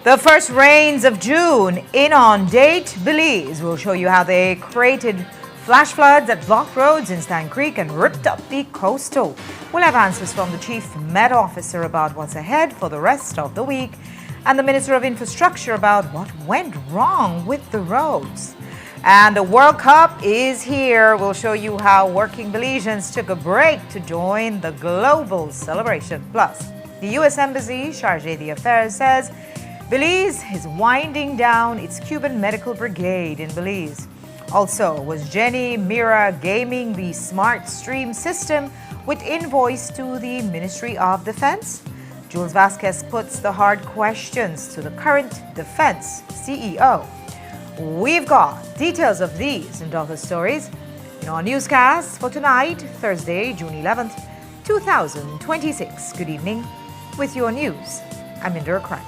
The first rains of June inundate Belize. We'll show you how they created flash floods that blocked roads in Stan Creek and ripped up the coastal. We'll have answers from the Chief Met Officer about what's ahead for the rest of the week and the Minister of Infrastructure about what went wrong with the roads. And the World Cup is here. We'll show you how working Belizeans took a break to join the global celebration. Plus, the U.S. Embassy, Chargé d'Affaires, says Belize is winding down its Cuban Medical Brigade in Belize. Also, was Jenny Mira gaming the smart stream system with invoice to the Ministry of Defense? Jules Vasquez puts the hard questions to the current defense CEO. We've got details of these and other stories in our newscast for tonight, Thursday, June 11th, 2026. Good evening. With your news, I'm Indra Crank.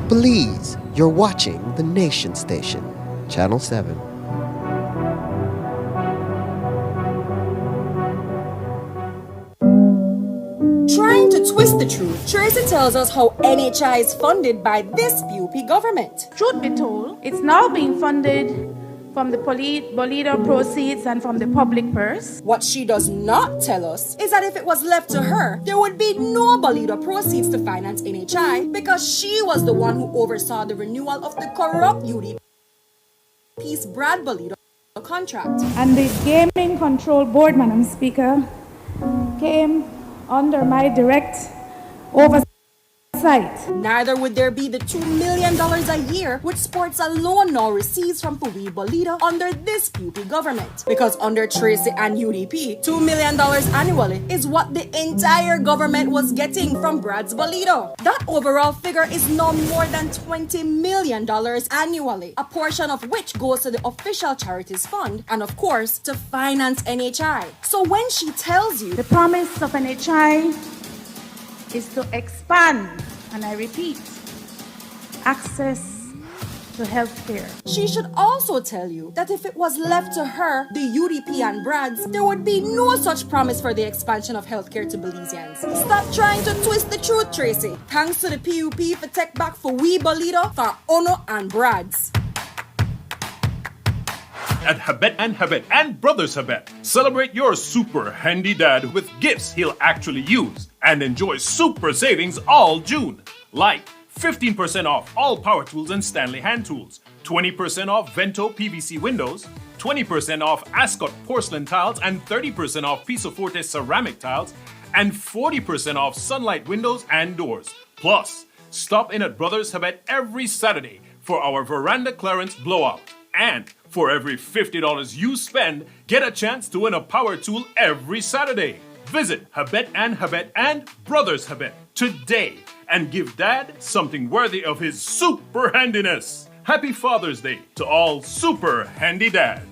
Belize, you're watching the Nation Station, Channel 7. Trying to twist the truth, Tracy tells us how NHI is funded by this PUP government. Truth be told, it's now being funded from the Bolida proceeds and from the public purse. What she does not tell us is that if it was left to her, there would be no Bolida proceeds to finance NHI because she was the one who oversaw the renewal of the corrupt UDP's Brad Bolida contract. And the Gaming Control Board, Madam Speaker, came under my direct oversight. Neither would there be the $2 million a year which sports alone now receives from Puwi Bolida under this PUP government. Because under Tracy and UDP, $2 million annually is what the entire government was getting from Brad's Bolida. That overall figure is no more than $20 million annually, a portion of which goes to the official charities fund and of course to finance NHI. So when she tells you the promise of NHI is to expand, and I repeat, access to health care. She should also tell you that if it was left to her, the UDP and Brads, there would be no such promise for the expansion of healthcare to Belizeans. Stop trying to twist the truth, Tracy. Thanks to the PUP for take back for we Bolida, for Ono and Brads. At Habet and Brothers Habet, celebrate your super handy dad with gifts he'll actually use and enjoy super savings all June. Like 15% off all power tools and Stanley hand tools, 20% off Vento PVC windows, 20% off Ascot porcelain tiles and 30% off Piso Forte ceramic tiles, and 40% off Sunlight windows and doors. Plus, stop in at Brothers Habet every Saturday for our veranda clearance blowout. And for every $50 you spend, get a chance to win a power tool every Saturday. Visit Habet and Brothers Habet today and give Dad something worthy of his super handiness. Happy Father's Day to all super handy dads.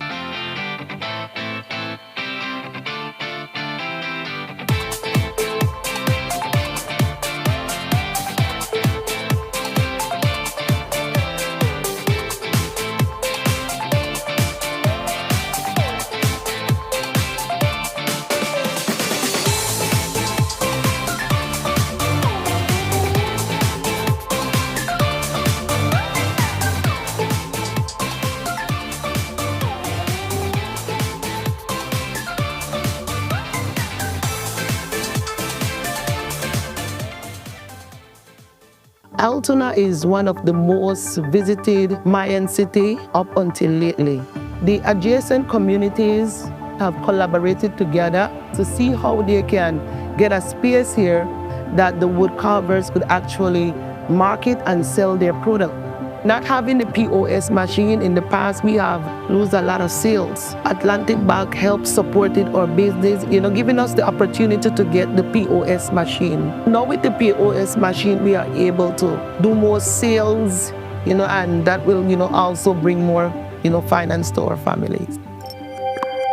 Altoona is one of the most visited Mayan city up until lately. The adjacent communities have collaborated together to see how they can get a space here that the wood carvers could actually market and sell their product. Not having the POS machine in the past, we have lost a lot of sales. Atlantic Bank helped supported our business, giving us the opportunity to get the POS machine. Now with the POS machine, we are able to do more sales, and that will, also bring more, finance to our families.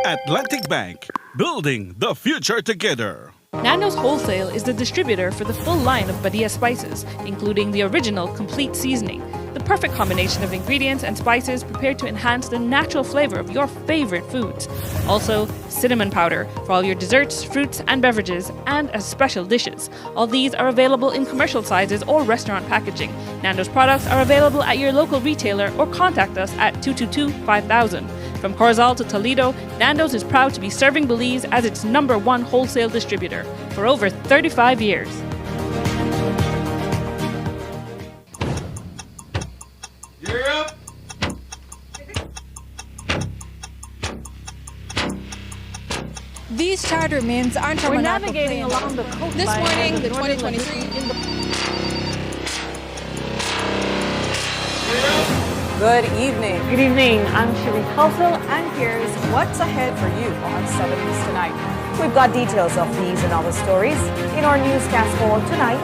Atlantic Bank, building the future together. Nando's Wholesale is the distributor for the full line of Badia spices, including the original complete seasoning, the perfect combination of ingredients and spices prepared to enhance the natural flavor of your favorite foods. Also, cinnamon powder for all your desserts, fruits, and beverages, and as special dishes. All these are available in commercial sizes or restaurant packaging. Nando's products are available at your local retailer or contact us at 222-5000. From Corozal to Toledo, Nando's is proud to be serving Belize as its #1 wholesale distributor for over 35 years. These charter mints aren't from We're an navigating airplane. along the coastline. This morning, the 2023 Good evening. Good evening, I'm Shirley Kelso. And here's what's ahead for you on 7 News Tonight. We've got details of these and other stories in our newscast for tonight.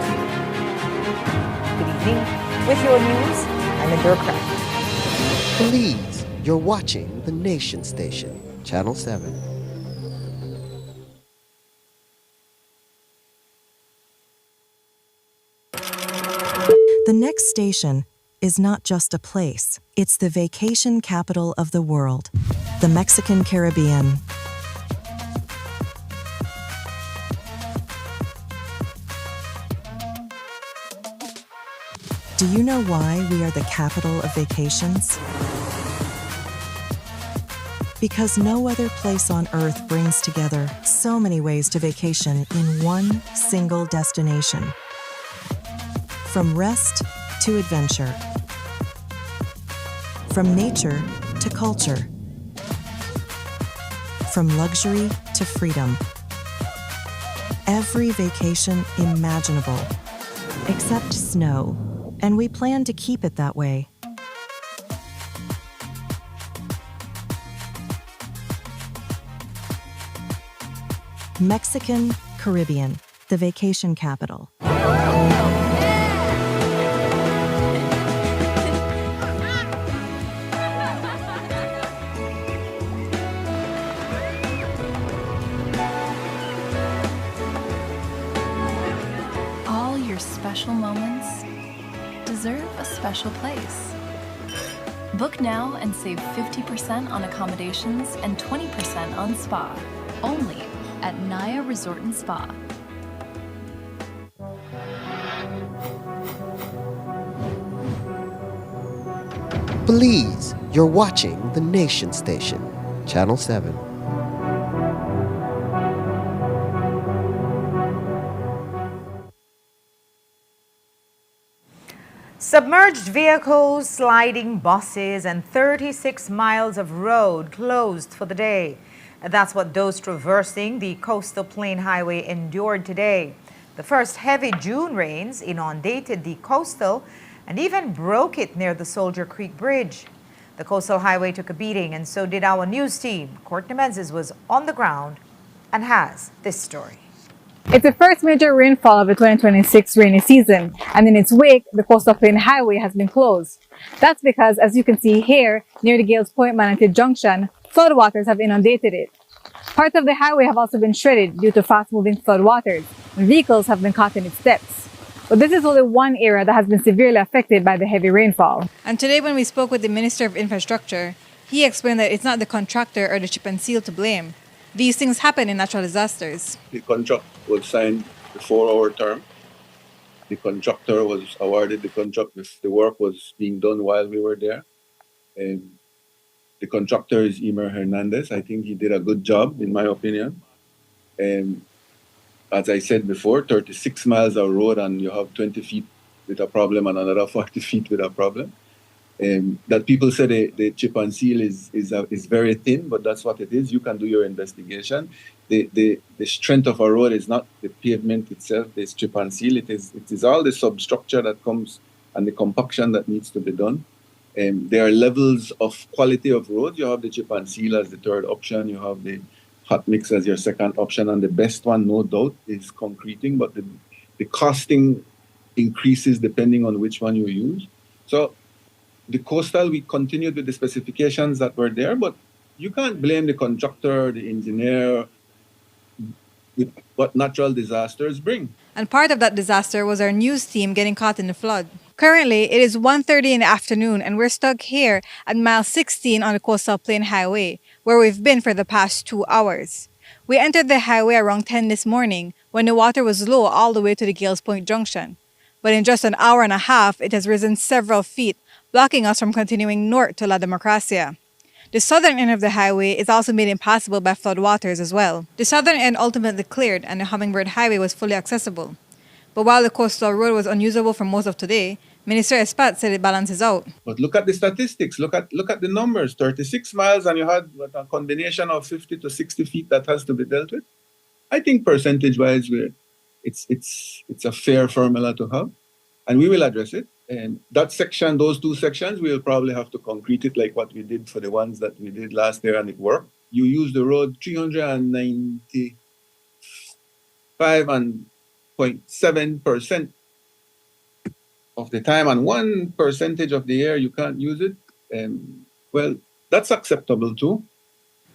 Good evening. With your news, I'm Linda Craft. Belize, you're watching the Nation Station, Channel 7. The next station is not just a place, it's the vacation capital of the world, the Mexican Caribbean. Do you know why we are the capital of vacations? Because no other place on earth brings together so many ways to vacation in one single destination. From rest to adventure. From nature to culture. From luxury to freedom. Every vacation imaginable, except snow, and we plan to keep it that way. Mexican Caribbean, the vacation capital. All your special moments deserve a special place. Book now and save 50% on accommodations and 20% on spa. Only at Naya Resort and Spa. Belize, you're watching the Nation Station, Channel 7. Submerged vehicles, sliding buses, and 36 miles of road closed for the day. That's what those traversing the coastal plain highway endured today. The first heavy June rains inundated the coastal and even broke it near the Soldier Creek Bridge. The coastal highway took a beating, and so did our news team. Courtney Menzies was on the ground and has this story. It's the first major rainfall of the 2026 rainy season, and in its wake, the coastal plain highway has been closed. That's because, as you can see here, near the Gales Point Manatee Junction, floodwaters have inundated it. Parts of the highway have also been shredded due to fast-moving floodwaters, and vehicles have been caught in its depths. But this is only one area that has been severely affected by the heavy rainfall. And today when we spoke with the Minister of Infrastructure, he explained that it's not the contractor or the chip and seal to blame. These things happen in natural disasters. The contract was signed before our term. The contractor was awarded the contract. The work was being done while we were there. And the contractor is Emer Hernandez. I think he did a good job, in my opinion. And as I said before, 36 miles of road and you have 20 feet with a problem and another 40 feet with a problem. That people say the chip and seal is very thin, but that's what it is. You can do your investigation. The strength of a road is not the pavement itself, the chip and seal. It is all the substructure that comes and the compaction that needs to be done. There are levels of quality of roads. You have the chip and seal as the third option. You have the hot mix as your second option, and the best one, no doubt, is concreting. But the costing increases depending on which one you use. So the coastal, we continued with the specifications that were there, but you can't blame the contractor, the engineer. with what natural disasters bring. And part of that disaster was our news team getting caught in the flood. Currently, it is 1:30 in the afternoon and we're stuck here at mile 16 on the Coastal Plain Highway, where we've been for the past 2 hours. We entered the highway around 10 this morning when the water was low all the way to the Gales Point Junction. But in just an hour and a half, it has risen several feet, blocking us from continuing north to La Democracia. The southern end of the highway is also made impassable by floodwaters as well. The southern end ultimately cleared and the Hummingbird Highway was fully accessible. But while the coastal road was unusable for most of today, Minister Espat said it balances out. But look at the statistics, look at the numbers, 36 miles and you had a combination of 50 to 60 feet that has to be dealt with. I think percentage-wise, it's a fair formula to have, and we will address it. And that section, those two sections, we'll probably have to concrete it like what we did for the ones that we did last year, and it worked. You use the road 395.7% of the time, and 1% of the year you can't use it. Well, that's acceptable too.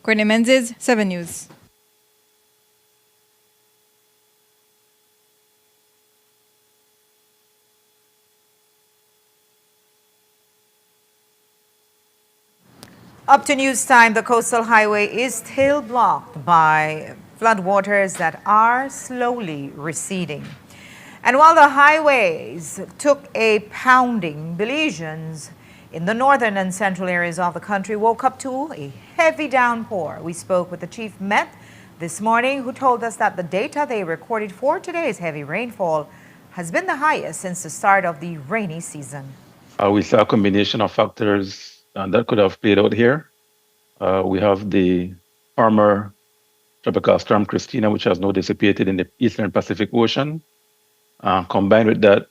Courtney Menzies, 7 News. Up to news time, the coastal highway is still blocked by floodwaters that are slowly receding. And while the highways took a pounding, Belizeans in the northern and central areas of the country woke up to a heavy downpour. We spoke with the Chief Met this morning, who told us that the data they recorded for today's heavy rainfall has been the highest since the start of the rainy season. We saw a combination of factors that could have played out here. We have the former tropical storm Christina, which has now dissipated in the eastern Pacific Ocean. Combined with that,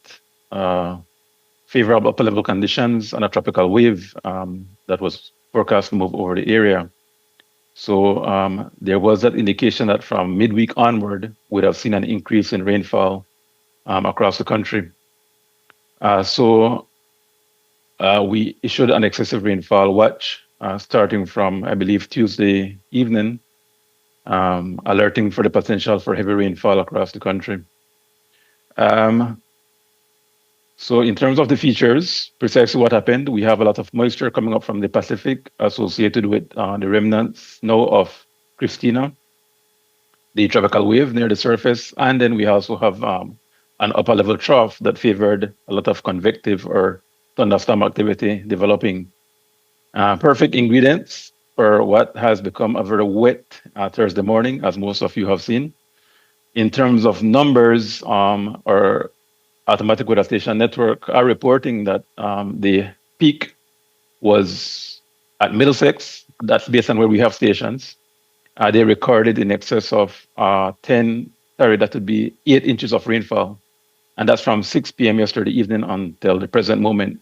favorable upper level conditions and a tropical wave that was forecast to move over the area. So there was that indication that from midweek onward, we'd have seen an increase in rainfall across the country. So we issued an excessive rainfall watch starting from, I believe, Tuesday evening, alerting for the potential for heavy rainfall across the country. So in terms of the features, precisely what happened, we have a lot of moisture coming up from the Pacific associated with the remnants now of Christina, the tropical wave near the surface, and then we also have an upper level trough that favored a lot of convective or thunderstorm activity developing. Perfect ingredients for what has become a very wet Thursday morning, as most of you have seen. In terms of numbers, our automatic weather station network are reporting that the peak was at Middlesex. That's based on where we have stations. They recorded in excess of that would be 8 inches of rainfall. And that's from 6 p.m. yesterday evening until the present moment.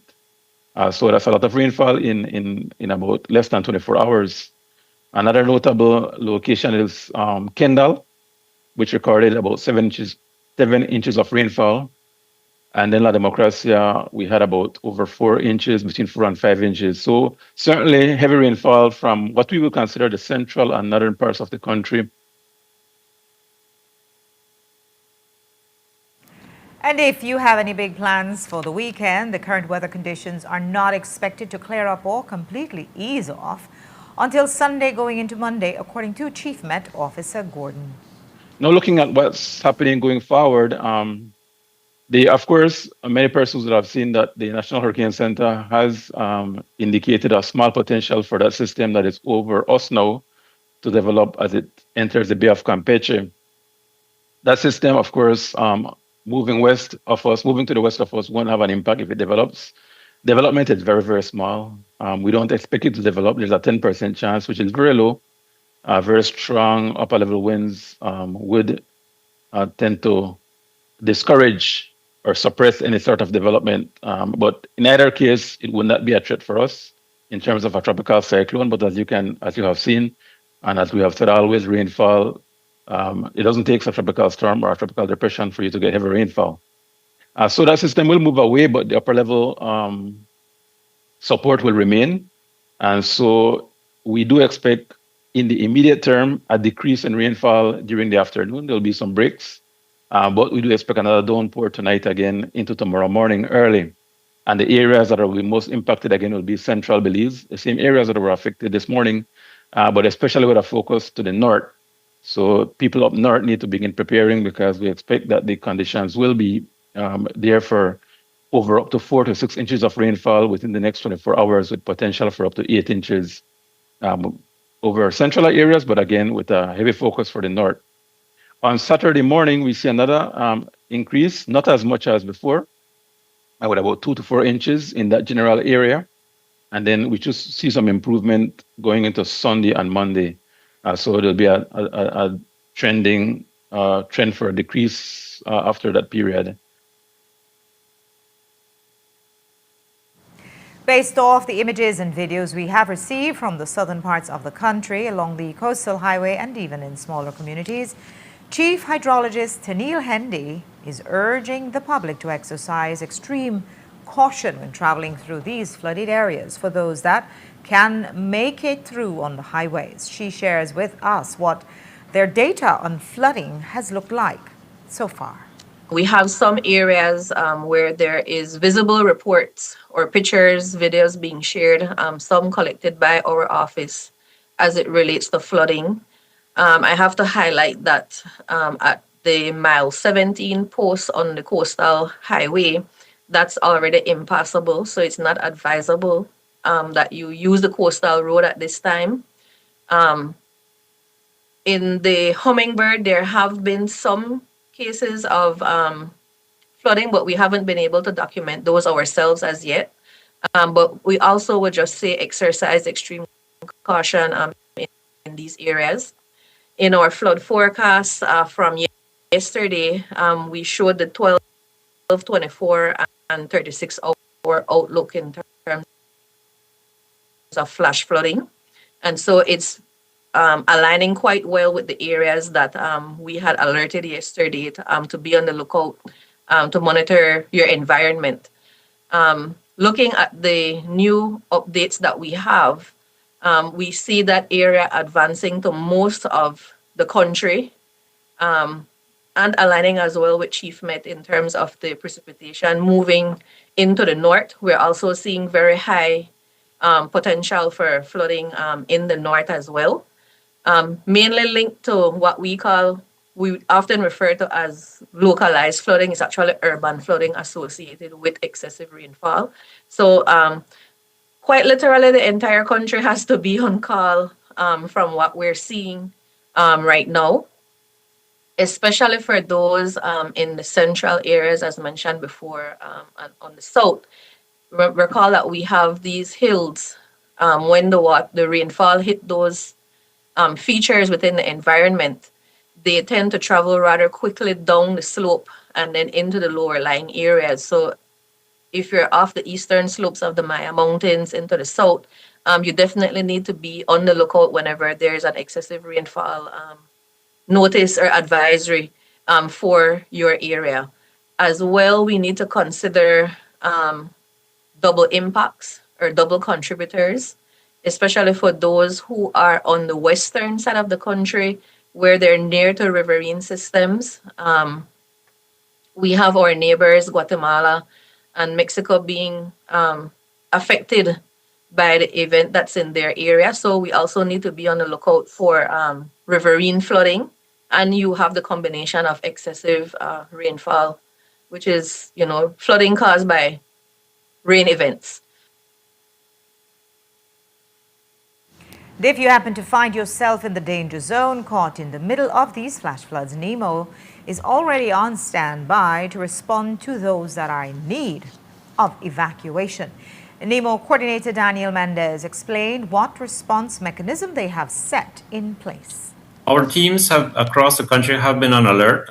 So that's a lot of rainfall in about less than 24 hours. Another notable location is Kendall, which recorded about 7 inches of rainfall. And then La Democracia, we had about over 4 inches, between 4 and 5 inches. So certainly heavy rainfall from what we would consider the central and northern parts of the country. And if you have any big plans for the weekend, the current weather conditions are not expected to clear up or completely ease off until Sunday going into Monday, according to Chief Met Officer Gordon. Now looking at what's happening going forward, of course, many persons will have seen that the National Hurricane Center has indicated a small potential for that system that is over us now to develop as it enters the Bay of Campeche. That system, of course, moving to the west of us won't have an impact if it develops. Development is very, very small. We don't expect it to develop. There's a 10% chance, which is very low. Very strong upper level winds would tend to discourage or suppress any sort of development. But in either case, it would not be a threat for us in terms of a tropical cyclone. But as you have seen, and as we have said always, rainfall, it doesn't take a tropical storm or a tropical depression for you to get heavy rainfall. So that system will move away, but the upper level support will remain. And so we do expect In the immediate term, a decrease in rainfall during the afternoon. There'll be some breaks, but we do expect another downpour tonight again into tomorrow morning early. And the areas that will be most impacted again will be central Belize, the same areas that were affected this morning, but especially with a focus to the north. So people up north need to begin preparing because we expect that the conditions will be there for over up to 4 to 6 inches of rainfall within the next 24 hours, with potential for up to 8 inches over central areas, but again, with a heavy focus for the north. On Saturday morning, we see another increase, not as much as before, with about 2 to 4 inches in that general area. And then we just see some improvement going into Sunday and Monday. So there'll be a trending trend for a decrease after that period. Based off the images and videos we have received from the southern parts of the country, along the coastal highway and even in smaller communities, Chief Hydrologist Tennille Hendy is urging the public to exercise extreme caution when traveling through these flooded areas for those that can make it through on the highways. She shares with us what their data on flooding has looked like so far. We have some areas where there is visible reports or pictures, videos being shared, some collected by our office as it relates to flooding. I have to highlight that at the mile 17 post on the coastal highway, that's already impassable, so it's not advisable that you use the coastal road at this time. In the Hummingbird, there have been some cases of flooding, but we haven't been able to document those ourselves as yet. But we also would just say exercise extreme caution in these areas. In our flood forecast from yesterday, we showed the 12, 24, and 36-hour outlook in terms of flash flooding. And so it's aligning quite well with the areas that we had alerted yesterday to be on the lookout to monitor your environment. Looking at the new updates that we have, we see that area advancing to most of the country and aligning as well with Chief Met in terms of the precipitation moving into the north. We're also seeing very high potential for flooding in the north as well. Mainly linked to what we often refer to as localized flooding. It's actually urban flooding associated with excessive rainfall. So quite literally, the entire country has to be on call from what we're seeing right now, especially for those in the central areas, as mentioned before, and on the south. Recall that we have these hills. When the rainfall hit those features within the environment, they tend to travel rather quickly down the slope and then into the lower lying areas. So if you're off the eastern slopes of the Maya Mountains into the south, you definitely need to be on the lookout whenever there's an excessive rainfall notice or advisory for your area. As well, we need to consider double impacts or double contributors, especially for those who are on the western side of the country where they're near to riverine systems. We have our neighbors, Guatemala and Mexico, being affected by the event that's in their area. So we also need to be on the lookout for riverine flooding. And you have the combination of excessive rainfall, which is, flooding caused by rain events. If you happen to find yourself in the danger zone, caught in the middle of these flash floods, NEMO is already on standby to respond to those that are in need of evacuation. NEMO coordinator Daniel Mendez explained what response mechanism they have set in place. Our teams across the country have been on alert.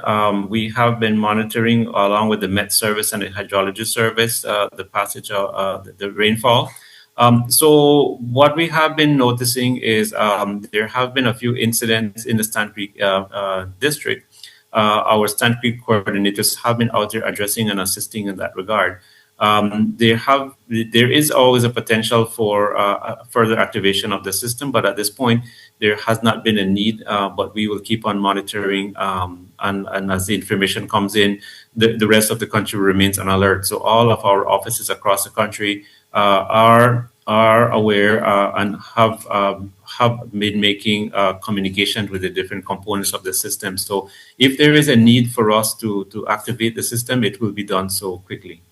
We have been monitoring, along with the Met Service and the Hydrology Service, the passage of the rainfall. So what we have been noticing is there have been a few incidents in the Stand Creek district. Our Stand Creek coordinators have been out there addressing and assisting in that regard. There is always a potential for further activation of the system, but at this point, there has not been a need. But we will keep on monitoring, and as the information comes in, the rest of the country remains on alert. So all of our offices across the country are aware and have been making communication with the different components of the system. So if there is a need for us to activate the system, it will be done so quickly.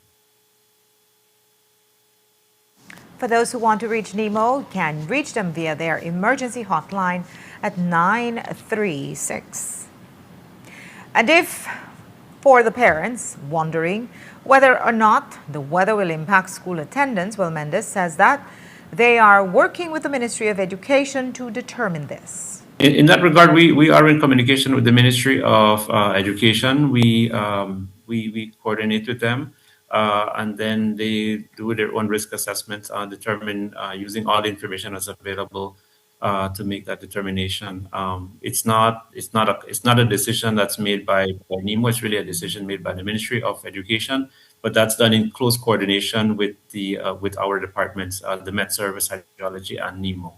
For those who want to reach NEMO, can reach them via their emergency hotline at 936. And if, for the parents wondering whether or not the weather will impact school attendance, well, Mendes says that they are working with the Ministry of Education to determine this. In that regard, we are in communication with the Ministry of Education. We coordinate with them, and then they do their own risk assessments, determine using all the information that's available to make that determination. It's not a decision that's made by NEMO. It's really a decision made by the Ministry of Education, but that's done in close coordination with with our departments, the Met Service, Hydrology, and NEMO.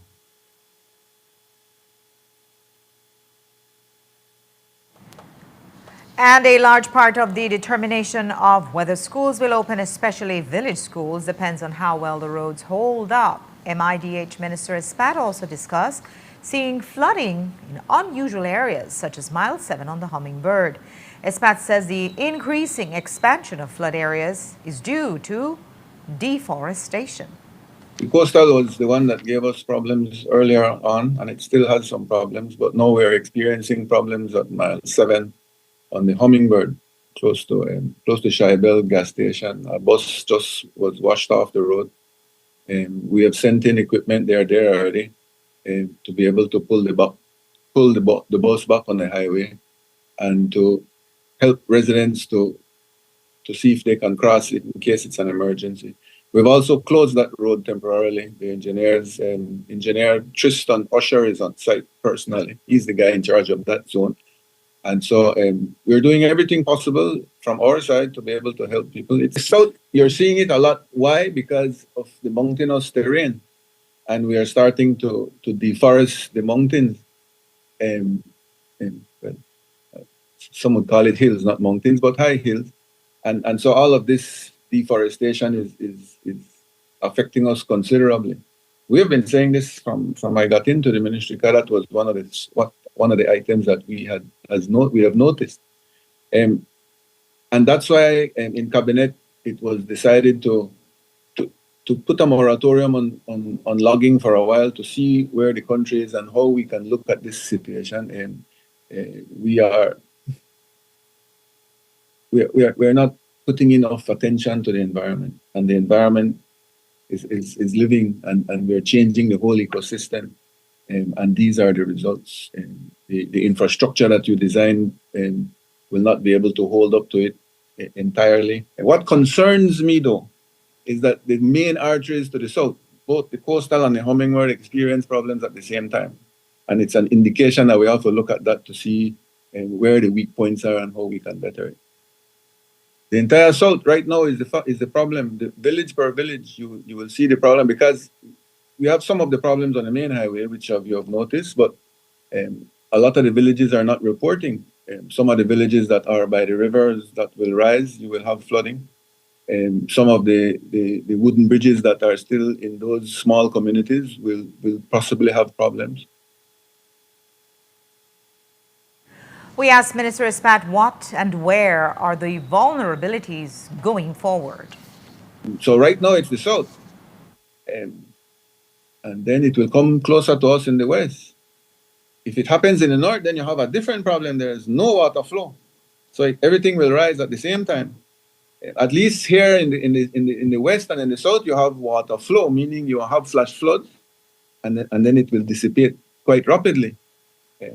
And a large part of the determination of whether schools will open, especially village schools, depends on how well the roads hold up. MIDH Minister Espat also discussed seeing flooding in unusual areas, such as Mile 7 on the Hummingbird. Espat says the increasing expansion of flood areas is due to deforestation. The coastal was the one that gave us problems earlier on, and it still has some problems, but now we're experiencing problems at Mile 7 on the Hummingbird, close to Shybel gas station. A bus just was washed off the road. We have sent in equipment. They are there already to be able to pull the bus back on the highway and to help residents to see if they can cross it in case it's an emergency. We've also closed that road temporarily. The engineer Tristan Usher is on site personally. He's the guy in charge of that zone. And so we're doing everything possible from our side to be able to help people. It's south, you're seeing it a lot. Why? Because of the mountainous terrain. And we are starting to deforest the mountains. Well, some would call it hills, not mountains, but high hills. And so all of this deforestation is affecting us considerably. We have been saying this from I got into the ministry, because that was one of the items that we have noticed. And that's why in cabinet it was decided to put a moratorium on logging for a while to see where the country is and how we can look at this situation. And we're not putting enough attention to the environment, and the environment is living, and we're changing the whole ecosystem. And these are the results. The infrastructure that you design will not be able to hold up to it entirely. And what concerns me, though, is that the main arteries to the south, both the coastal and the Hummingbird, experience problems at the same time. And it's an indication that we have to look at that to see where the weak points are and how we can better it. The entire south right now is the problem. The village per village, you will see the problem, because we have some of the problems on the main highway, which you have noticed, but a lot of the villages are not reporting. Some of the villages that are by the rivers that will rise, you will have flooding. Some of the wooden bridges that are still in those small communities will possibly have problems. We asked Minister Espat what and where are the vulnerabilities going forward. So right now it's the south. And then it will come closer to us in the west. If it happens in the north, then you have a different problem. There's no water flow. So everything will rise at the same time. At least here in the west and in the south, you have water flow, meaning you have flash floods, and then it will dissipate quite rapidly.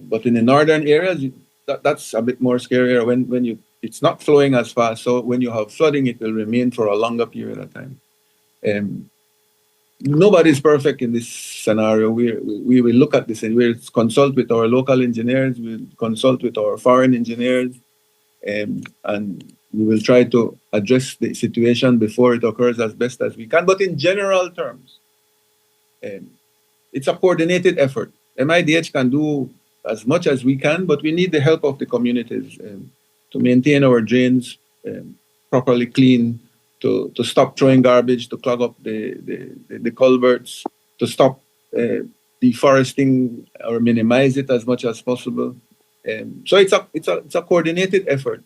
But in the northern areas, that's a bit more scarier when it's not flowing as fast. So when you have flooding, it will remain for a longer period of time. Nobody's perfect in this scenario. We will look at this and we'll consult with our local engineers, we'll consult with our foreign engineers, and we will try to address the situation before it occurs as best as we can. But in general terms, it's a coordinated effort. MIDH can do as much as we can, but we need the help of the communities to maintain our drains properly clean, to stop throwing garbage, to clog up the culverts, to stop deforesting or minimize it as much as possible. So it's a coordinated effort.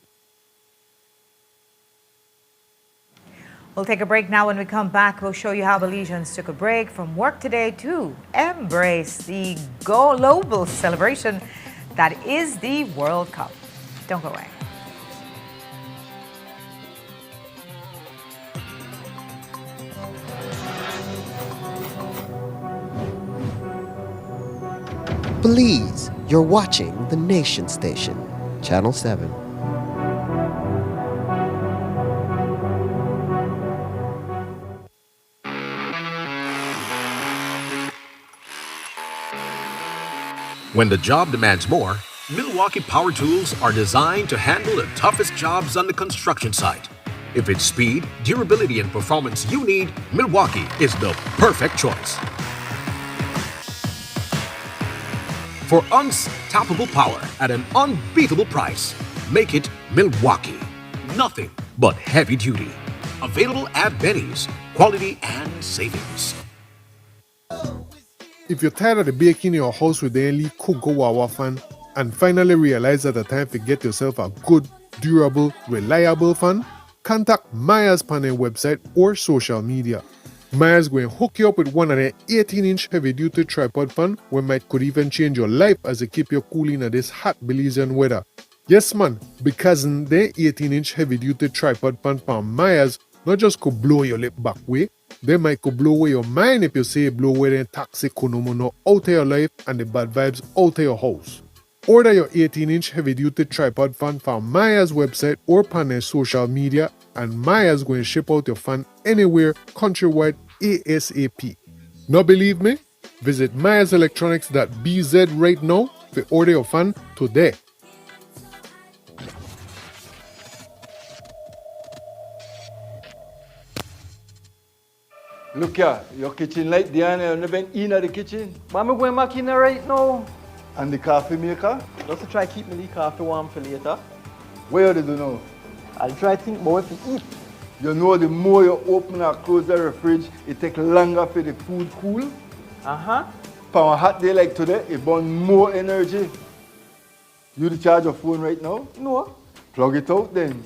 We'll take a break now. When we come back, we'll show you how Belizeans took a break from work today to embrace the global celebration that is the World Cup. Don't go away. Belize, you're watching the Nation Station, Channel 7. When the job demands more, Milwaukee Power Tools are designed to handle the toughest jobs on the construction site. If it's speed, durability, and performance you need, Milwaukee is the perfect choice. For unstoppable power at an unbeatable price, make it Milwaukee. Nothing but heavy duty. Available at Benny's. Quality and savings. If you're tired of the baking in your house with the only Kugo Wawa fan and finally realize that the time to get yourself a good, durable, reliable fan, contact Myers Panel website or social media. Myers going to hook you up with one of their 18-inch heavy-duty tripod fan where might could even change your life as they keep you cool in this hot Belizean weather. Yes man, because their 18-inch heavy-duty tripod fan from Myers not just could blow your lip back way, they might could blow away your mind if you say blow away the toxic konomono out of your life and the bad vibes out of your house. Order your 18-inch heavy-duty tripod fan from Myers website or on their social media, and Myers going to ship out your fan anywhere countrywide ASAP. Not believe me? Visit myerselectronics.bz right now to order your fan today. Look here, your kitchen light there and you been in the kitchen. But I'm going back in there right now. And the coffee maker? Just to try keep me the coffee warm for later. What do you do now? I'll try to think more to eat. You know the more you open or close the fridge, it takes longer for the food cool. Uh-huh. For a hot day like today, it burns more energy. You charge your phone right now? No. Plug it out then.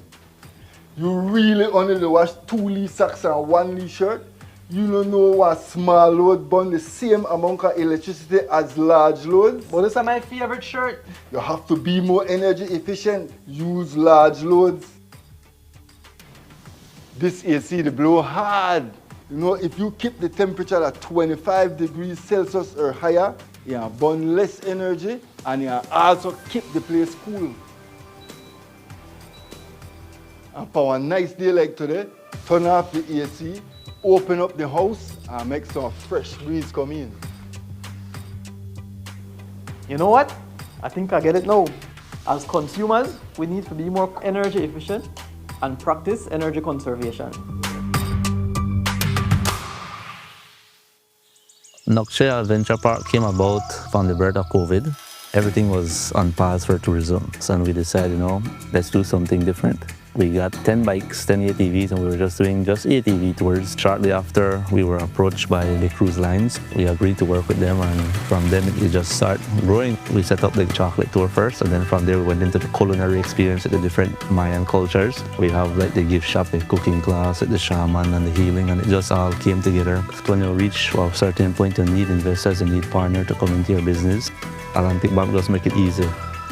You really only wash 2 Lee socks and 1 Lee shirt? You don't know what small load burn the same amount of electricity as large loads? But this is my favorite shirt. You have to be more energy efficient. Use large loads. This AC the blow hard. You know, if you keep the temperature at 25 degrees Celsius or higher, you burn less energy and you also keep the place cool. And for a nice day like today, turn off the AC, open up the house and make some fresh breeze come in. You know what? I think I get it now. As consumers, we need to be more energy efficient and practice energy conservation. Nokche Adventure Park came about from the birth of COVID. Everything was on pause for tourism. So we decided, let's do something different. We got 10 bikes, 10 ATVs, and we were just doing ATV tours. Shortly after, we were approached by the cruise lines. We agreed to work with them, and from them, it just started growing. We set up the chocolate tour first, and then from there, we went into the culinary experience at the different Mayan cultures. We have the gift shop, the cooking class, the shaman, and the healing, and it just all came together. When you reach a certain point, you need investors, you need partners to come into your business. Atlantic Bank just make it easy.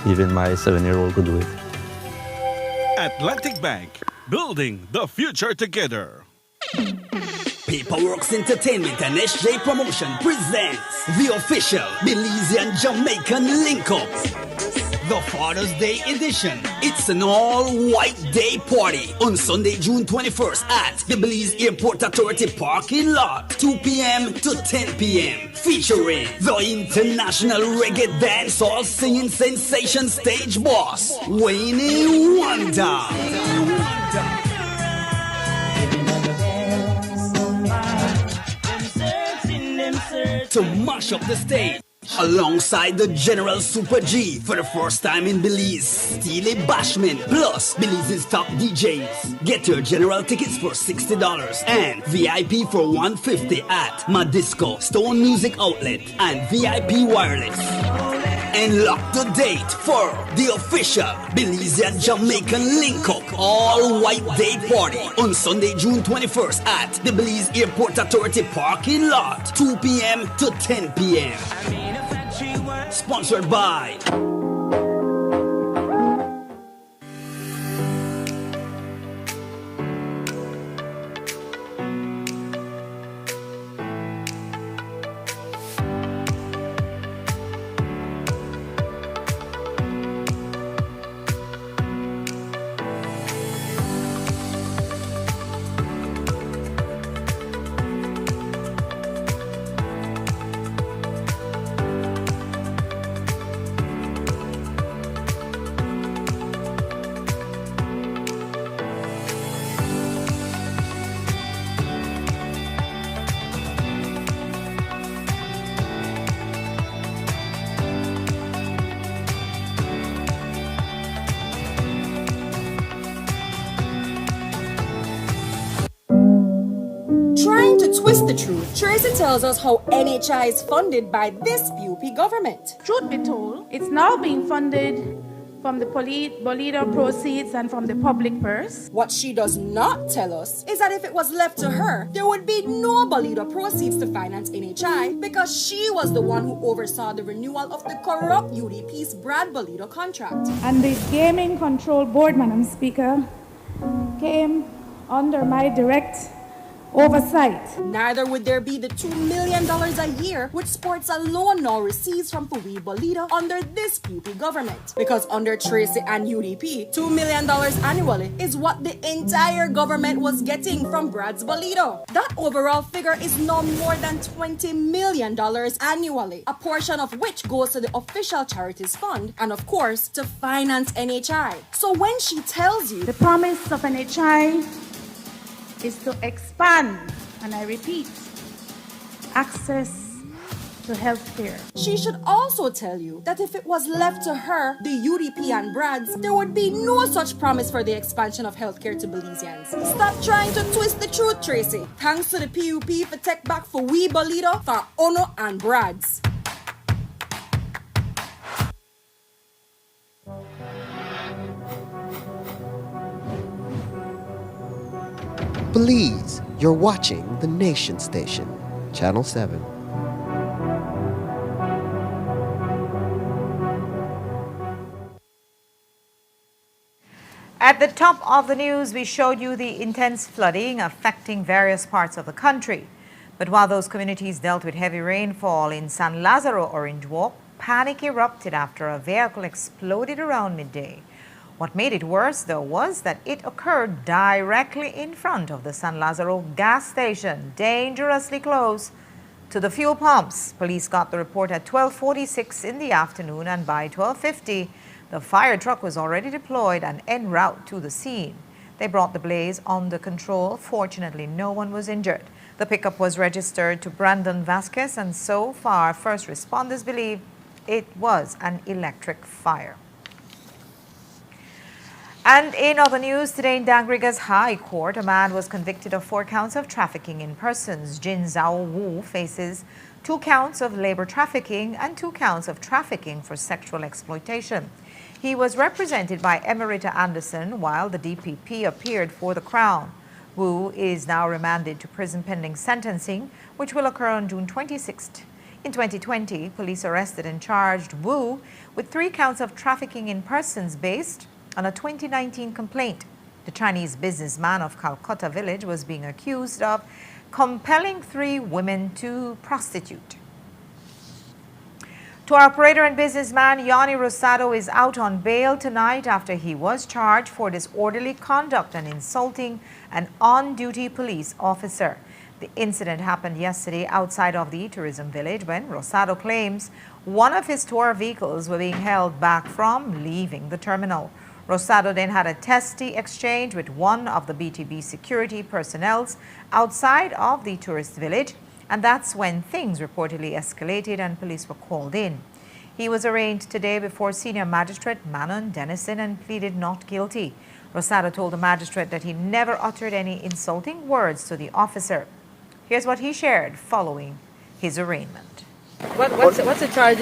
Even my 7-year-old could do it. Atlantic Bank, building the future together. Paperworks Entertainment and SJ Promotion presents the official Belizean Jamaican link-up. The Father's Day edition. It's an all-white day party on Sunday, June 21st at the Belize Airport Authority parking lot, 2 p.m. to 10 p.m. Featuring the international reggae dancehall singing sensation stage boss, Wayne Wonder. to mash up the stage. Alongside the General Super G for the first time in Belize, Steely Bashman plus Belize's top DJs. Get your general tickets for $60 and VIP for $150 at Madisco, Stone Music Outlet, and VIP Wireless. And lock the date for the official Belizean Jamaican Link-Up all-white day party on Sunday, June 21st at the Belize Airport Authority parking lot, 2 p.m. to 10 p.m. Sponsored by Trying to twist the truth, Tracy tells us how NHI is funded by this PUP government. Truth be told, it's now being funded from the Bolida proceeds and from the public purse. What she does not tell us is that if it was left to her, there would be no Bolida proceeds to finance NHI because she was the one who oversaw the renewal of the corrupt UDP's Brad Bolida contract. And the Gaming Control Board, Madam Speaker, came under my direct oversight. Neither would there be the $2 million a year which sports alone now receives from Puwi Bolida under this PUP government. Because under Tracy and UDP, $2 million annually is what the entire government was getting from Brad's Bolida. That overall figure is no more than $20 million annually, a portion of which goes to the official charities fund and of course to finance NHI. So when she tells you the promise of NHI is to expand, and I repeat, access to health care. She should also tell you that if it was left to her, the UDP and Brads, there would be no such promise for the expansion of healthcare to Belizeans. Stop trying to twist the truth, Tracy. Thanks to the PUP for Tech Back for We Bolida, for Ono and Brads. Belize, you're watching the Nation Station, Channel 7. At the top of the news, we showed you the intense flooding affecting various parts of the country. But while those communities dealt with heavy rainfall in San Lazaro Orange Walk, panic erupted after a vehicle exploded around midday. What made it worse, though, was that it occurred directly in front of the San Lazaro gas station, dangerously close to the fuel pumps. Police got the report at 12:46 in the afternoon, and by 12:50, the fire truck was already deployed and en route to the scene. They brought the blaze under control. Fortunately, no one was injured. The pickup was registered to Brandon Vasquez, and so far, first responders believe it was an electric fire. And in other news, today in Dangriga's High Court, a man was convicted of 4 counts of trafficking in persons. Jin Zhao Wu faces 2 counts of labor trafficking and 2 counts of trafficking for sexual exploitation. He was represented by Emerita Anderson while the DPP appeared for the Crown. Wu is now remanded to prison pending sentencing, which will occur on June 26th. In 2020, police arrested and charged Wu with 3 counts of trafficking in persons based on a 2019 complaint. The Chinese businessman of Calcutta village was being accused of compelling 3 women to prostitute. Tour operator and businessman Yanni Rosado is out on bail tonight after he was charged for disorderly conduct and insulting an on-duty police officer. The incident happened yesterday outside of the tourism village when Rosado claims one of his tour vehicles were being held back from leaving the terminal. Rosado then had a testy exchange with one of the BTB security personnel outside of the tourist village And that's when things reportedly escalated and police were called in. He was arraigned today before Senior Magistrate Manon Dennison and pleaded not guilty. Rosado told the magistrate that he never uttered any insulting words to the officer. Here's what he shared following his arraignment. What's the charge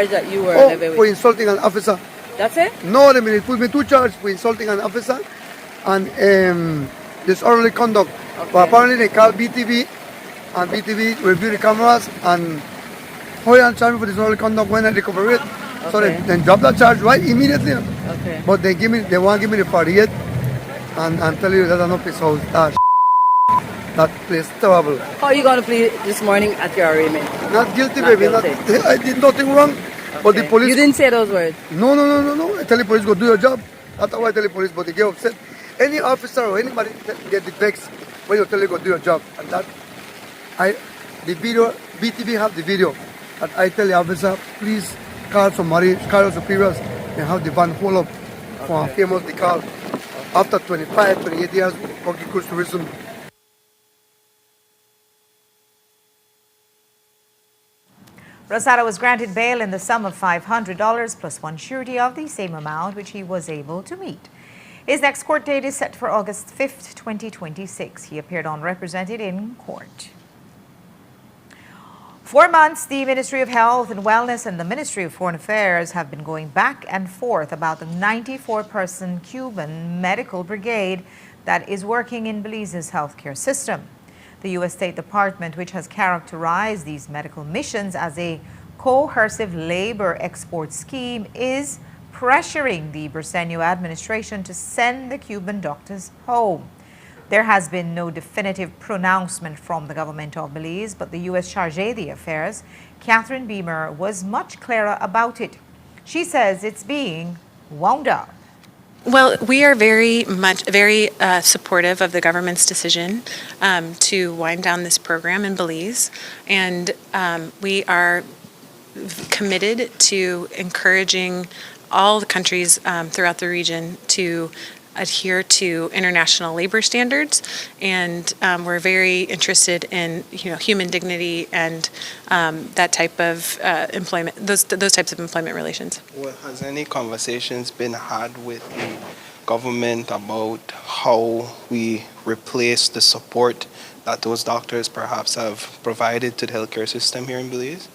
that you were heavy with? For insulting an officer. That's it? No, they mean, it put me 2 charges for insulting an officer and disorderly conduct. Okay. But apparently they called BTV and BTV reviewed the cameras and Hoyan charged me for disorderly conduct when I recovered. Okay. So they dropped that charge right immediately. Okay. But they want to give me the 48 and I'm telling you that's an office house. That place terrible. How are you going to plead this morning at your arraignment? Not guilty, baby. Guilty. I did nothing wrong. Okay. But the police... You didn't say those words? No. I tell the police, go do your job. That's how I tell the police, but they get upset. Any officer or anybody get the vexed when you tell you go do your job. And that, the video, BTV have the video. And I tell the officer, please call somebody, call your superiors, and have the van hold up for a famous decal. After 25, 28 years, working cruise tourism. Rosado was granted bail in the sum of $500 plus one surety of the same amount, which he was able to meet. His next court date is set for August 5th, 2026. He appeared unrepresented in court. For months, the Ministry of Health and Wellness and the Ministry of Foreign Affairs have been going back and forth about the 94-person Cuban medical brigade that is working in Belize's healthcare system. The U.S. State Department, which has characterized these medical missions as a coercive labor export scheme, is pressuring the Briceño administration to send the Cuban doctors home. There has been no definitive pronouncement from the government of Belize, but the U.S. Chargé d'Affaires, Catherine Beamer, was much clearer about it. She says it's being wound up. Well, we are very supportive of the government's decision to wind down this program in Belize, and we are committed to encouraging all the countries throughout the region to adhere to international labor standards, and we're very interested in human dignity and that type of employment, those types of employment relations. Well, has any conversations been had with the government about how we replace the support that those doctors perhaps have provided to the healthcare system here in Belize?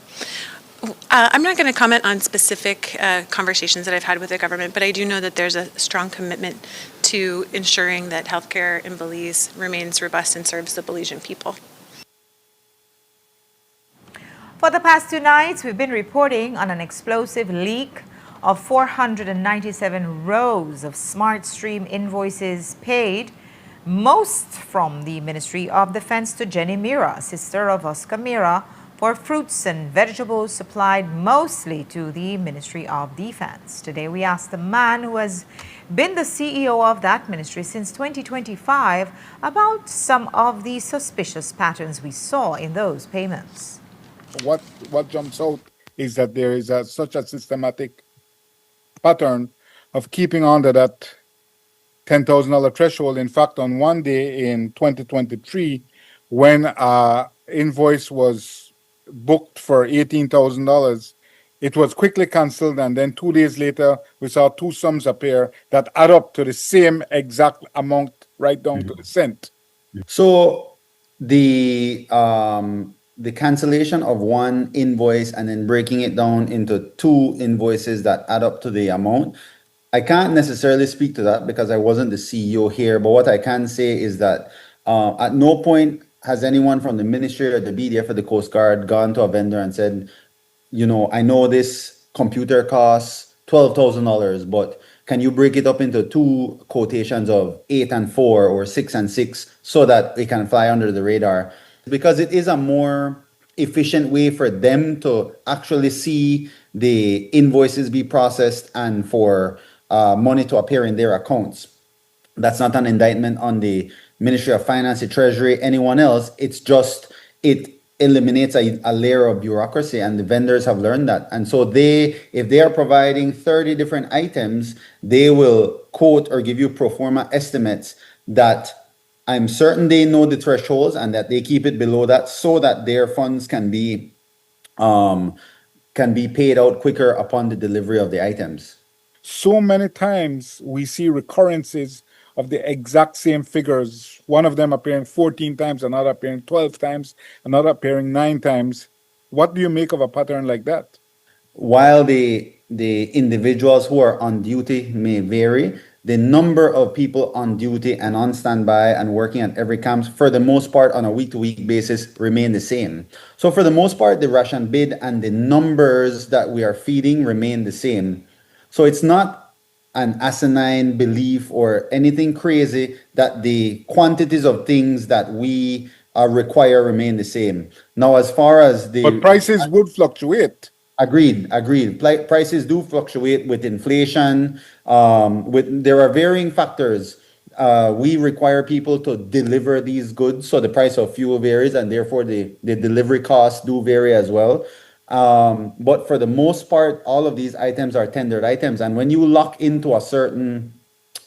I'm not going to comment on specific conversations that I've had with the government, but I do know that there's a strong commitment to ensuring that healthcare in Belize remains robust and serves the Belizean people. For the past 2 nights, we've been reporting on an explosive leak of 497 rows of SmartStream invoices paid, most from the Ministry of Defense to Jenny Mira, sister of Oscar Mira, for fruits and vegetables supplied mostly to the Ministry of Defense. Today we asked the man who has been the CEO of that ministry since 2025 about some of the suspicious patterns we saw in those payments. What jumps out is that there is such a systematic pattern of keeping under that $10,000 threshold. In fact, on one day in 2023, when an invoice was booked for $18,000, it was quickly canceled, and then 2 days later, we saw 2 sums appear that add up to the same exact amount, right down to the cent. So the cancellation of one invoice and then breaking it down into 2 invoices that add up to the amount, I can't necessarily speak to that because I wasn't the CEO here, but what I can say is that at no point has anyone from the ministry or the BDF or the Coast Guard gone to a vendor and said, I know this computer costs $12,000, but can you break it up into 2 quotations of 8 and 4 or 6 and 6 so that it can fly under the radar? Because it is a more efficient way for them to actually see the invoices be processed and for money to appear in their accounts. That's not an indictment on the Ministry of Finance, the Treasury, anyone else. It's just, it eliminates a layer of bureaucracy, and the vendors have learned that. And so if they are providing 30 different items, they will quote or give you pro forma estimates that I'm certain they know the thresholds and that they keep it below that so that their funds um, can be paid out quicker upon the delivery of the items. So many times we see recurrences of the exact same figures, one of them appearing 14 times, another appearing 12 times, another appearing 9 times. What do you make of a pattern like that? While the individuals who are on duty may vary, the number of people on duty and on standby and working at every camp, for the most part, on a week-to-week basis, remain the same. So for the most part, the ration bid and the numbers that we are feeding remain the same. So it's not an asinine belief or anything crazy that the quantities of things that we require remain the same. Now, as far as the But prices would fluctuate. Agreed. Prices do fluctuate with inflation. There are varying factors. We require people to deliver these goods, so the price of fuel varies, and therefore the delivery costs do vary as well. But for the most part, all of these items are tendered items, and when you lock into a certain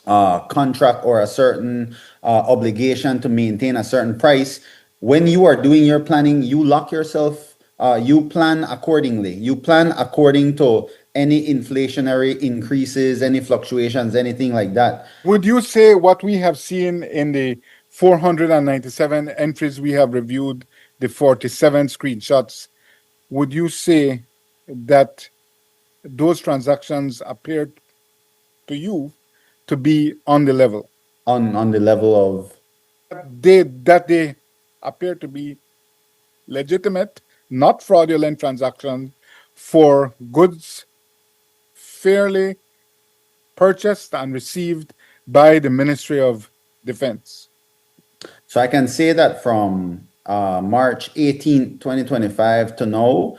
contract or a certain obligation to maintain a certain price, when you are doing your planning, you lock yourself, you plan accordingly. You plan according to any inflationary increases, any fluctuations, anything like that. Would you say what we have seen in the 497 entries we have reviewed, the 47 screenshots, would you say that those transactions appeared to you to be on the level? On the level of? That they appear to be legitimate, not fraudulent transactions for goods fairly purchased and received by the Ministry of Defense. So I can say that from March 18, 2025 to now,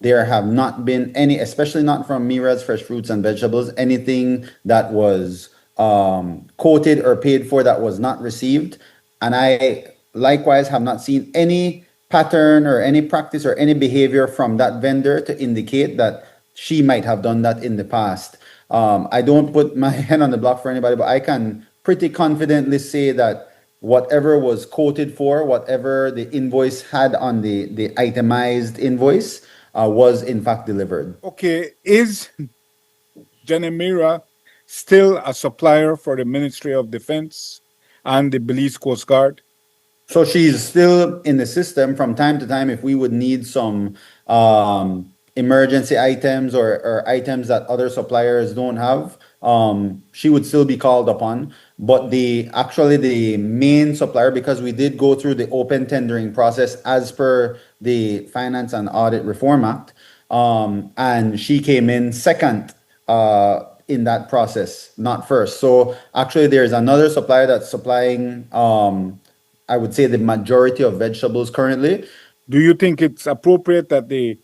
there have not been any, especially not from Mira's Fresh Fruits and Vegetables, anything that was quoted or paid for that was not received. And I likewise have not seen any pattern or any practice or any behavior from that vendor to indicate that she might have done that in the past. I don't put my hand on the block for anybody, but I can pretty confidently say that whatever was quoted for, whatever the invoice had on the itemized invoice, was in fact delivered. Okay, is Mira still a supplier for the Ministry of Defense and the Belize Coast Guard? So she's still in the system from time to time if we would need some emergency items or items that other suppliers don't have. She would still be called upon. But the main supplier, because we did go through the open tendering process as per the Finance and Audit Reform Act, and she came in second in that process, not first. So actually there's another supplier that's supplying I would say the majority of vegetables currently. Do you think it's appropriate that the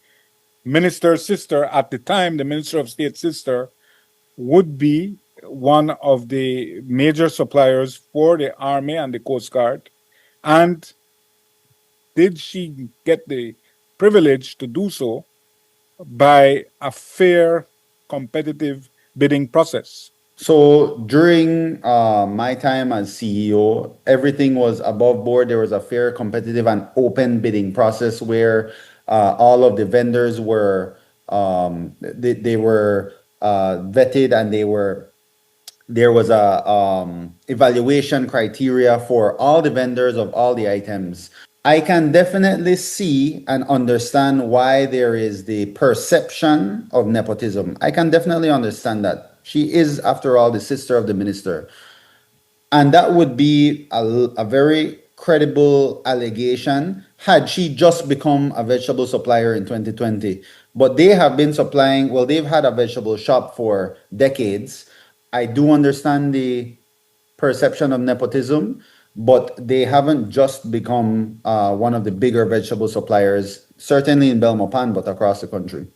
minister's sister at the time, the Minister of State's sister, would be one of the major suppliers for the Army and the Coast Guard? And did she get the privilege to do so by a fair, competitive bidding process? So during my time as CEO, everything was above board. There was a fair, competitive, and open bidding process where all of the vendors were they were vetted, and there was a evaluation criteria for all the vendors of all the items. I can definitely see and understand why there is the perception of nepotism. I can definitely understand that. She is, after all, the sister of the minister. And that would be a very credible allegation had she just become a vegetable supplier in 2020. But they have been supplying, well, they've had a vegetable shop for decades. I do understand the perception of nepotism, but they haven't just become one of the bigger vegetable suppliers, certainly in Belmopan, but across the country.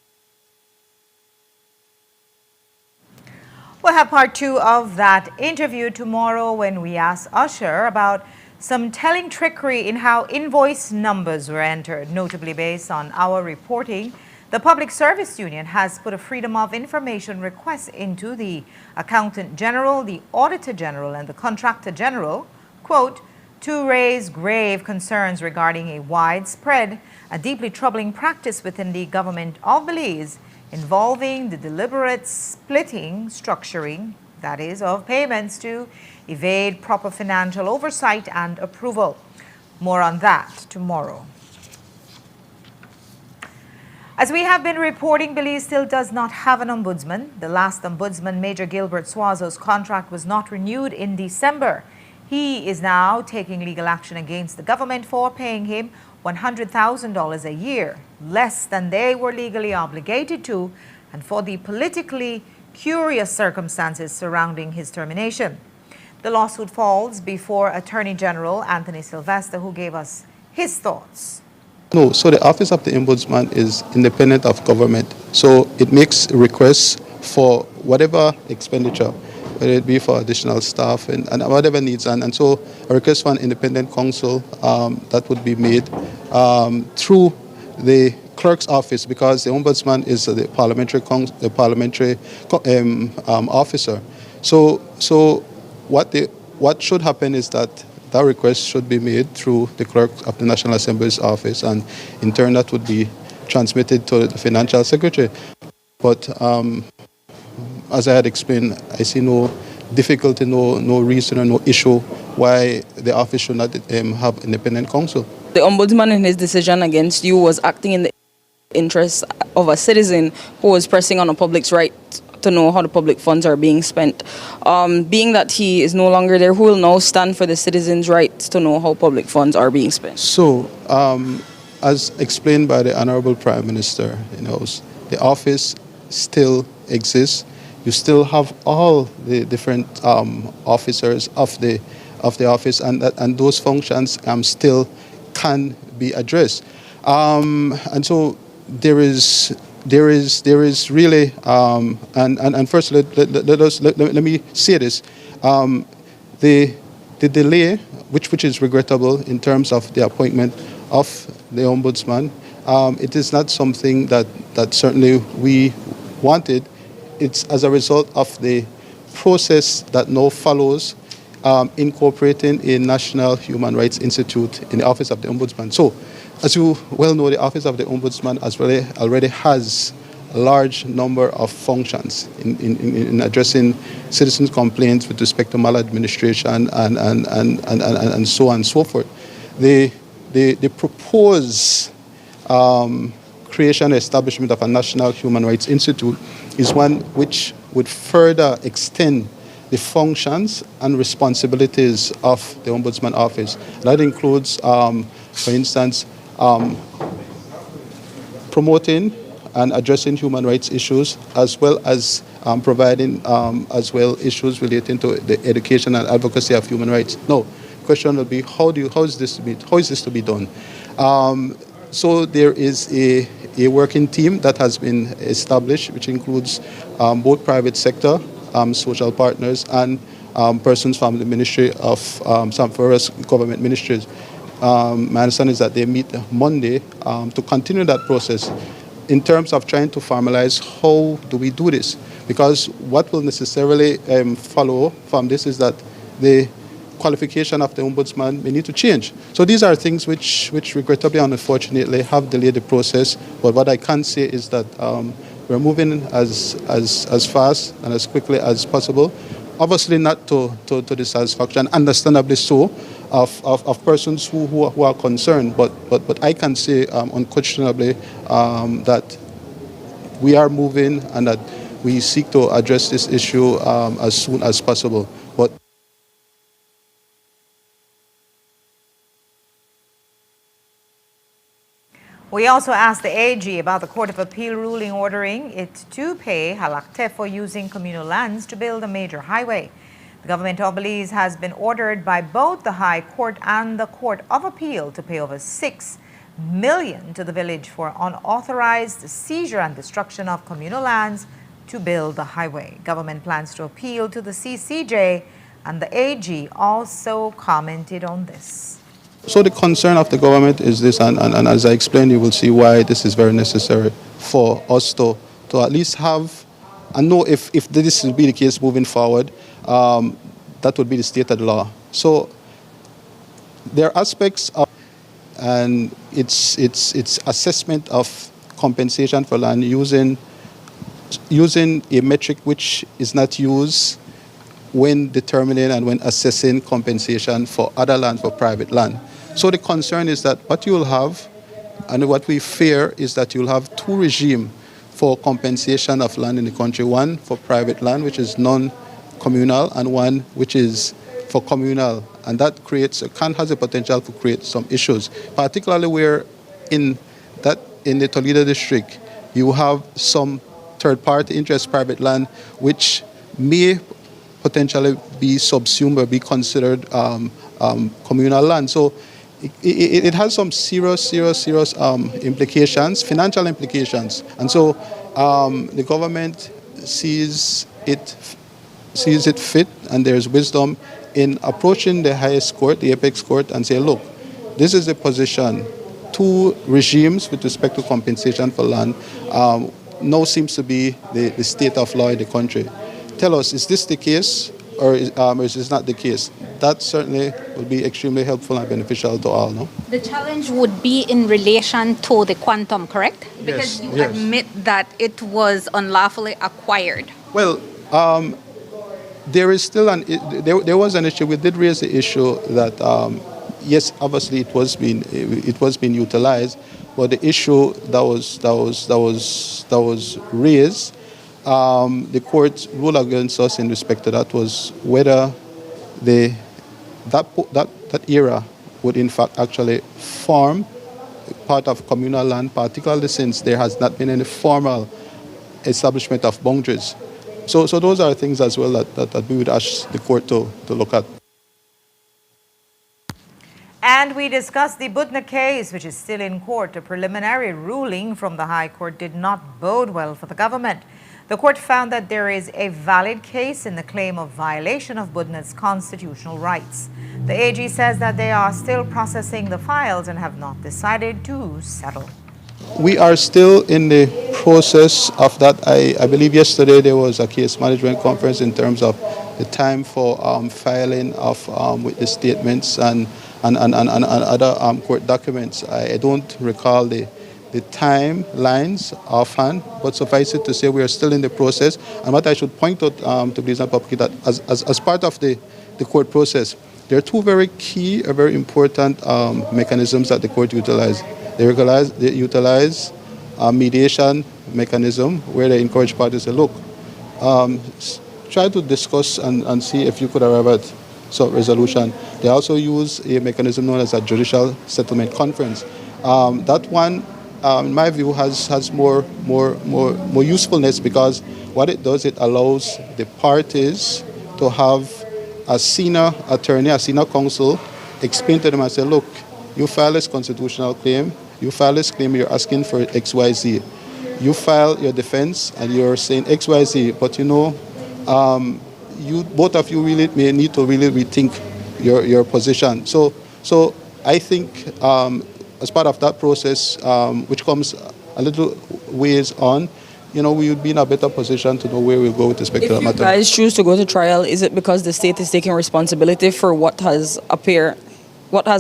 We'll have part 2 of that interview tomorrow when we ask Usher about some telling trickery in how invoice numbers were entered, notably based on our reporting. The Public Service Union has put a Freedom of Information request into the Accountant General, the Auditor General, and the Contractor General, quote, to raise grave concerns regarding a widespread, a deeply troubling practice within the government of Belize involving the deliberate splitting, structuring, that is, of payments to evade proper financial oversight and approval. More on that tomorrow. As we have been reporting, Belize still does not have an ombudsman. The last ombudsman, Major Gilbert Suazo's contract was not renewed in December. He is now taking legal action against the government for paying him $100,000 a year, less than they were legally obligated to, and for the politically curious circumstances surrounding his termination. The lawsuit falls before Attorney General Anthony Sylvester, who gave us his thoughts. No, so the Office of the Ombudsman is independent of government. So it makes requests for whatever expenditure, whether it be for additional staff and whatever needs. And so a request for an independent counsel that would be made through the clerk's office, because the Ombudsman is the parliamentary officer. So what should happen is that request should be made through the clerk of the National Assembly's office, and in turn that would be transmitted to the financial secretary. But as I had explained, I see no difficulty, no reason or no issue why the office should not have independent counsel. The Ombudsman in his decision against you was acting in the interest of a citizen who was pressing on the public's right to know how the public funds are being spent. Being that he is no longer there, who will now stand for the citizens' rights to know how public funds are being spent? So, as explained by the Honorable Prime Minister, the office still exists. You still have all the different officers of the office, and those functions still can be addressed. And so there is really, and first let me say this, the delay, which is regrettable in terms of the appointment of the Ombudsman, it is not something that certainly we wanted. It's as a result of the process that now follows incorporating a National Human Rights Institute in the Office of the Ombudsman. So, as you well know, the Office of the Ombudsman already has a large number of functions in addressing citizens' complaints with respect to maladministration and so on and so forth. The proposed creation and establishment of a National Human Rights Institute is one which would further extend the functions and responsibilities of the Ombudsman Office. That includes, for instance, promoting and addressing human rights issues, as well as providing as well issues relating to the education and advocacy of human rights. Now, the question will be, how is this to be done? So there is a working team that has been established, which includes both private sector, social partners, and persons from the Ministry of some various government ministries. My understanding is that they meet Monday to continue that process in terms of trying to formalize how do we do this. Because what will necessarily follow from this is that the qualification of the Ombudsman may need to change. So these are things which regrettably and unfortunately have delayed the process. But what I can say is that we're moving as fast and as quickly as possible. Obviously not to the satisfaction, understandably so, of persons who are concerned. But I can say unquestionably that we are moving and that we seek to address this issue as soon as possible. But we also asked the AG about the Court of Appeal ruling ordering it to pay Halakte for using communal lands to build a major highway. The government of Belize has been ordered by both the High Court and the Court of Appeal to pay over $6 million to the village for unauthorized seizure and destruction of communal lands to build the highway. Government plans to appeal to the CCJ, and the AG also commented on this. So the concern of the government is this, and as I explained, you will see why this is very necessary for us to at least have and know if this will be the case moving forward, that would be the state of the law. So there are aspects of, and it's assessment of compensation for land using a metric which is not used when determining and when assessing compensation for other land, for private land. So the concern is that what you will have, and what we fear, is that you'll have two regimes for compensation of land in the country. One for private land, which is non-communal, and one which is for communal. And that has the potential to create some issues, particularly where in the Toledo district, you have some third-party interest private land, which may potentially be subsumed or be considered communal land. So it has some serious implications, financial implications. And so the government sees it fit, and there's wisdom in approaching the highest court, the apex court, and say, look, this is the position. Two regimes with respect to compensation for land now seems to be the state of law in the country. Tell us, is this the case, or is this not the case? That certainly would be extremely helpful and beneficial to all, no? The challenge would be in relation to the quantum, correct? Because you admit that it was unlawfully acquired. Well, there is still there was an issue. We did raise the issue that yes, obviously it was being utilized, but the issue that was raised, the court ruled against us in respect to that was whether that era would in fact actually form part of communal land, particularly since there has not been any formal establishment of boundaries. So those are things as well that we would ask the court to look at. And we discussed the Budna case, which is still in court. A preliminary ruling from the High Court did not bode well for the government. The court found that there is a valid case in the claim of violation of Budna's constitutional rights. The AG says that they are still processing the files and have not decided to settle. We are still in the process of that. I believe yesterday there was a case management conference in terms of the time for filing of witness statements and other court documents. I don't recall the timelines offhand, but suffice it to say we are still in the process. And what I should point out to Blaze and Public that as part of the court process, there are two very key, very important mechanisms that the court utilizes. They utilize a mediation mechanism where they encourage parties to look, try to discuss and see if you could arrive at some resolution. They also use a mechanism known as a judicial settlement conference. That one, in my view, has more usefulness because what it does, it allows the parties to have a senior attorney, a senior counsel, explain to them and say, look, you file this constitutional claim, you file this claim, you're asking for XYZ. You file your defense and you're saying XYZ, but you know, both of you really may need to really rethink your position. So I think as part of that process, which comes a little ways on, you know, we would be in a better position to know where we'll go with respect to that matter. If you guys choose to go to trial, is it because the state is taking responsibility for what has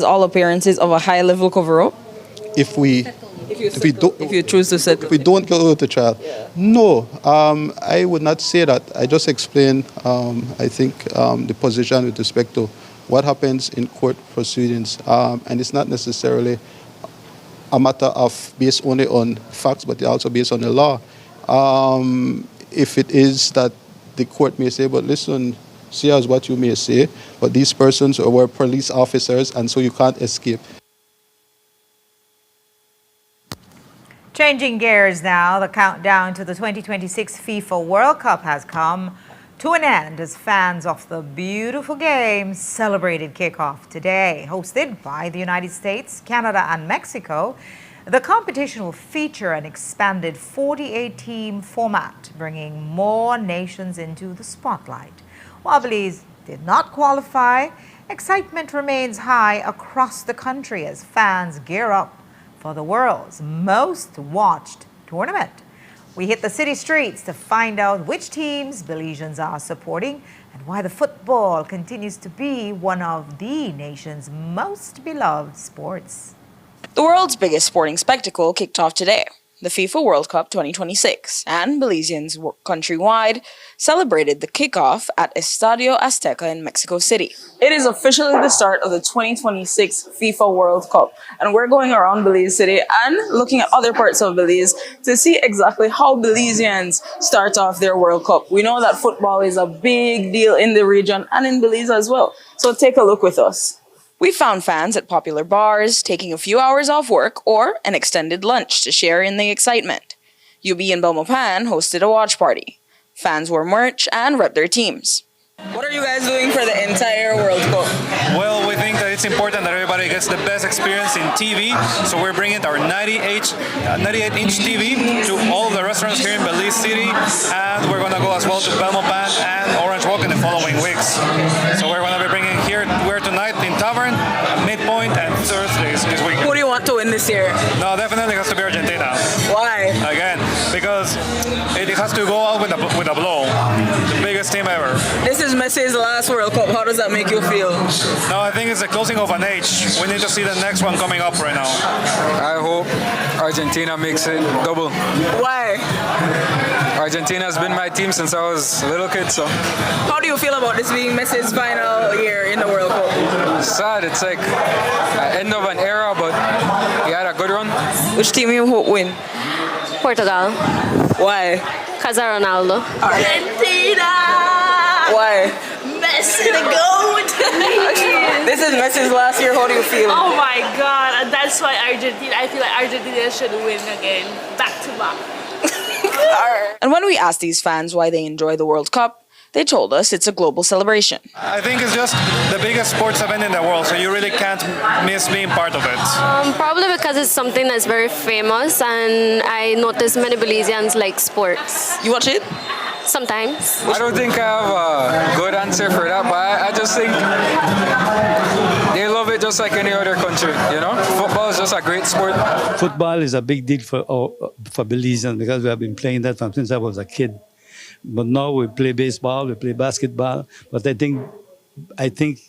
all appearances of a high-level cover-up? If you choose to settle, if we don't go to trial, no, I would not say that. I just explained, I think, the position with respect to what happens in court proceedings, and it's not necessarily a matter of based only on facts, but also based on the law. If it is that the court may say, but listen, see as what you may say, but these persons were police officers, and so you can't escape. Changing gears now, the countdown to the 2026 FIFA World Cup has come to an end as fans of the beautiful game celebrated kickoff today. Hosted by the United States, Canada, and Mexico, the competition will feature an expanded 48-team format, bringing more nations into the spotlight. While Belize did not qualify, excitement remains high across the country as fans gear up for the world's most watched tournament. We hit the city streets to find out which teams Belizeans are supporting and why the football continues to be one of the nation's most beloved sports. The world's biggest sporting spectacle kicked off today, the FIFA World Cup 2026, and Belizeans countrywide celebrated the kickoff at Estadio Azteca in Mexico City. It is officially the start of the 2026 FIFA World Cup, and we're going around Belize City and looking at other parts of Belize to see exactly how Belizeans start off their World Cup. We know that football is a big deal in the region and in Belize as well, so take a look with us. We found fans at popular bars, taking a few hours off work or an extended lunch to share in the excitement. UB and Belmopan hosted a watch party. Fans wore merch and repped their teams. What are you guys doing for the entire World Cup? Well, we think that it's important that everybody gets the best experience in TV, so we're bringing our 98-inch TV to all of the restaurants here in Belize City, and we're going to go as well to Belmopan and Orange Walk in the following weeks. So we're going to be bringing here, we're tonight in Tavern, Midpoint, and Thursdays this week. Who do you want to win this year? No, definitely has to be Argentina. Why? Again, because it has to go out with a blow. The biggest team ever. This is Messi's last World Cup. How does that make you feel? No, I think it's the closing of an age. We need to see the next one coming up right now. I hope Argentina makes it double. Why? Argentina has been my team since I was a little kid, so. How do you feel about this being Messi's final year in the World Cup? Sad, it's like the end of an era, but he had a good run. Which team you hope win? Portugal. Why? Because of Ronaldo. Argentina! Why? Messi the GOAT! This is Messi's last year. How do you feel? Oh my God, and that's why Argentina, I feel like Argentina should win again, back to back. And when we asked these fans why they enjoy the World Cup, they told us it's a global celebration. I think it's just the biggest sports event in the world, so you really can't miss being part of it. Probably because it's something that's very famous, and I notice many Belizeans like sports. You watch it? Sometimes. I don't think I have a good answer for that, but I just think they love it just like any other country, you know? Football is just a great sport. Football is a big deal for Belizeans because we have been playing that since I was a kid. But now we play baseball, we play basketball, but I think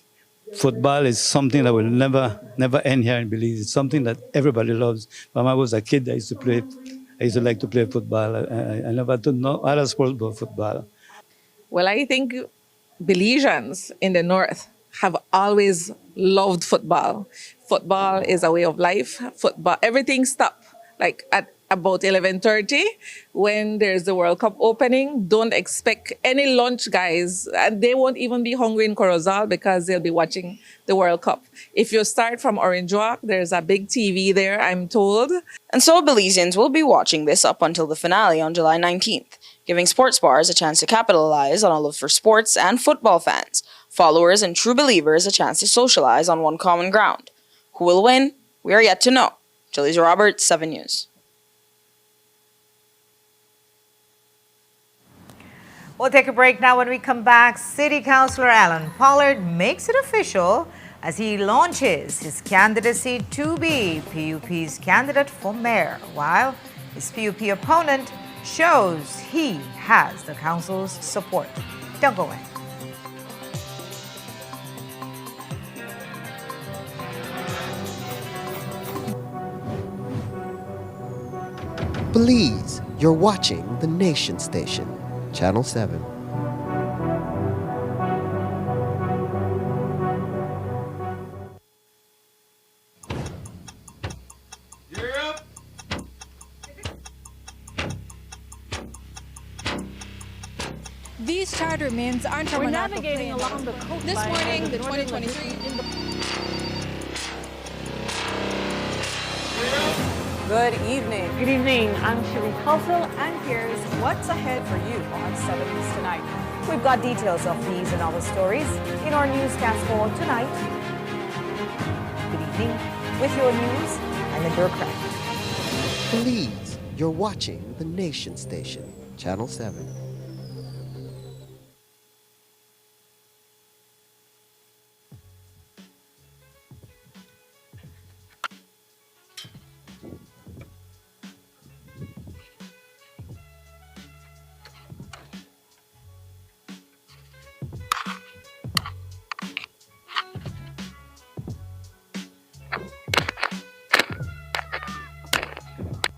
football is something that will never end here in Belize. It's something that everybody loves. When I was a kid, I used to like to play football. I never did no other sports but football. Well, I think Belizeans in the north have always loved football. Football is a way of life. Football, everything stopped like at about 11:30 when there's the World Cup opening. Don't expect any lunch, guys. And they won't even be hungry in Corozal because they'll be watching the World Cup. If you start from Orange Walk, there's a big TV there, I'm told. And so Belizeans will be watching this up until the finale on July 19th, giving sports bars a chance to capitalize on a love for sports and football fans, followers and true believers a chance to socialize on one common ground. Who will win? We are yet to know. Jillies Roberts, 7 News. We'll take a break now. When we come back, City Councillor Alan Pollard makes it official as he launches his candidacy to be PUP's candidate for mayor, while his PUP opponent shows he has the council's support. Don't go away. Belize, you're watching the Nation Station, Channel 7. These charter remains aren't We're navigating along the coastline. This morning, the 2023 in the... Good evening. Good evening. I'm Shirley Kelso, and here's what's ahead for you on 7 News Tonight. We've got details of these and other stories in our newscast for tonight. Good evening. With your news, I'm Linda Craft. Belize, you're watching the Nation Station, Channel 7.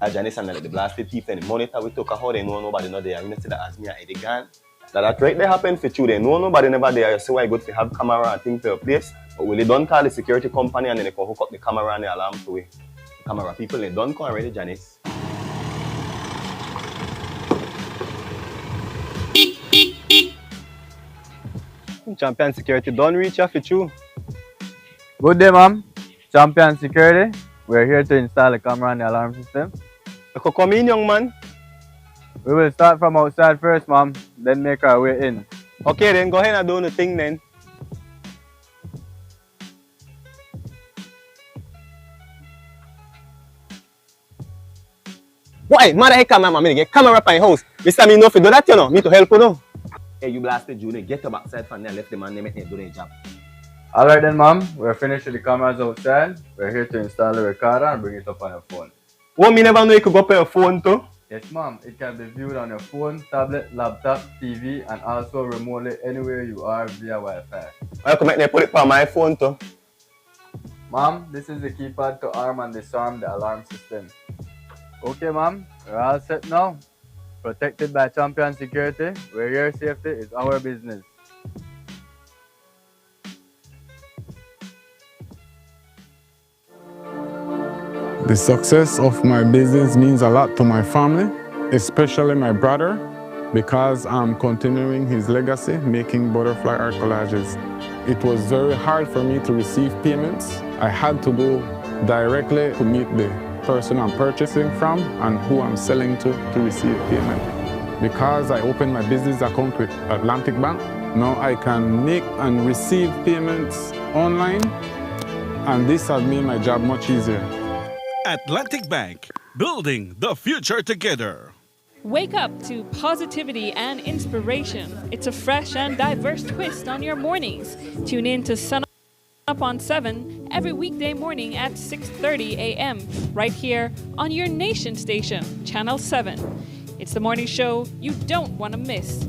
Janice and the blasted people and the monitor we took how they know nobody not there. You know see that as me and Eddie Gan. That right there happen for you. They know nobody never there. You see why good to have camera and things for your place. But when they don't call the security company and then they can hook up the camera and the alarm to it. The camera people they don't come already, Janice. Champion Security don't reach out for you. Good day, ma'am. Champion Security. We're here to install the camera and the alarm system. Come in, young man. We will start from outside first, ma'am, then make our way in. Okay, then go ahead and do the thing then. Why? Mother heck, mama, I get camera up in your house. Mr. Me know if you do that, you know, me to help you know. Hey, you blasted Junior, get your backside from there, left the man, they make them do their job. Alright then, ma'am. We're finished with the cameras outside. We're here to install the recorder and bring it up on your phone. What, me never know you could go up on your phone too? Yes, ma'am. It can be viewed on your phone, tablet, laptop, TV, and also remotely anywhere you are via Wi-Fi. I could make them put it on my phone too. Ma'am, this is the keypad to arm and disarm the alarm system. Okay, ma'am. We're all set now. Protected by Champion Security, where your safety is our business. The success of my business means a lot to my family, especially my brother, because I'm continuing his legacy, making butterfly art collages. It was very hard for me to receive payments. I had to go directly to meet the person I'm purchasing from and who I'm selling to receive payment. Because I opened my business account with Atlantic Bank, now I can make and receive payments online, and this has made my job much easier. Atlantic Bank, building the future together. Wake up to positivity and inspiration. It's a fresh and diverse twist on your mornings. Tune in to Sun Up on 7 every weekday morning at 6:30 a.m. right here on your nation station, Channel 7. It's the morning show you don't want to miss.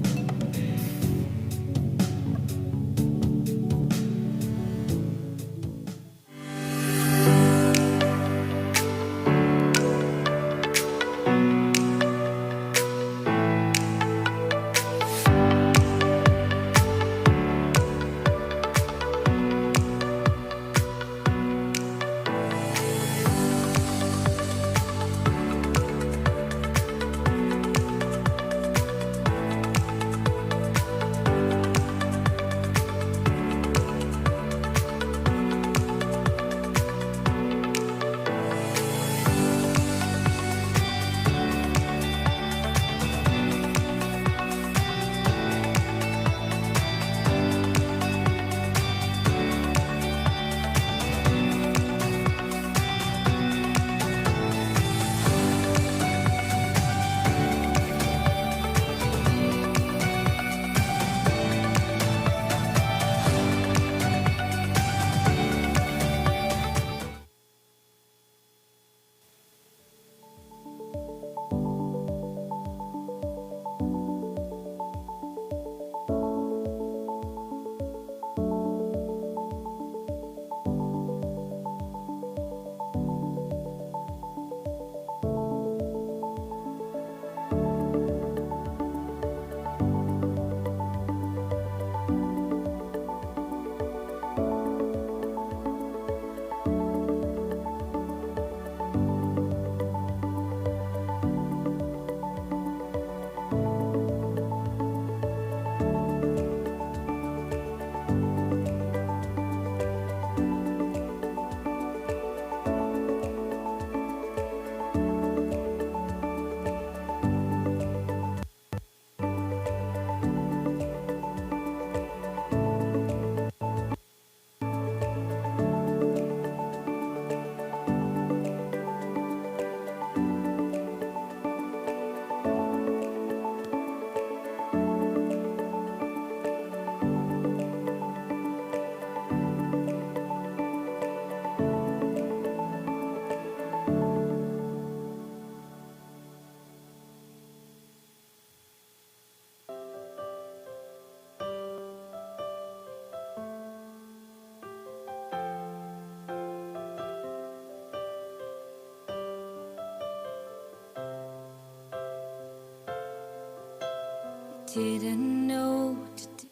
didn't know to do.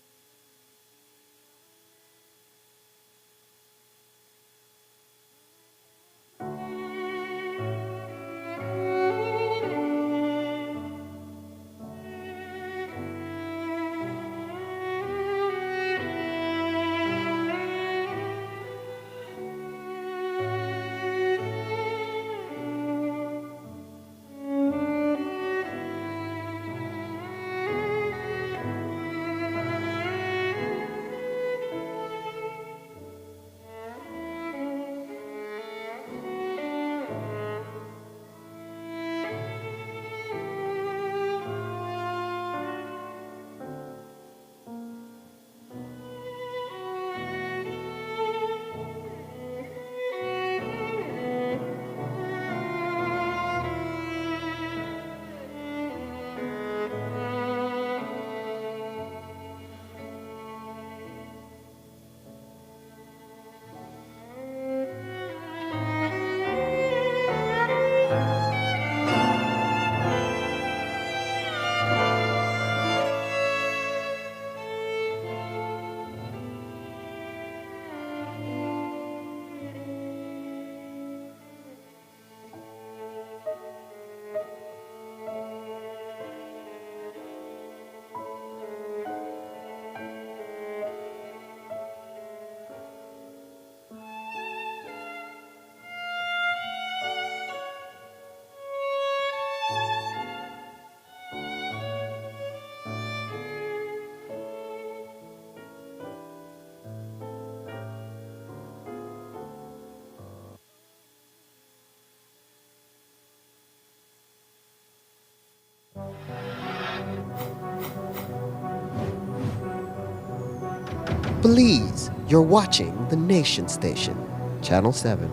Belize, you're watching the Nation Station, Channel 7.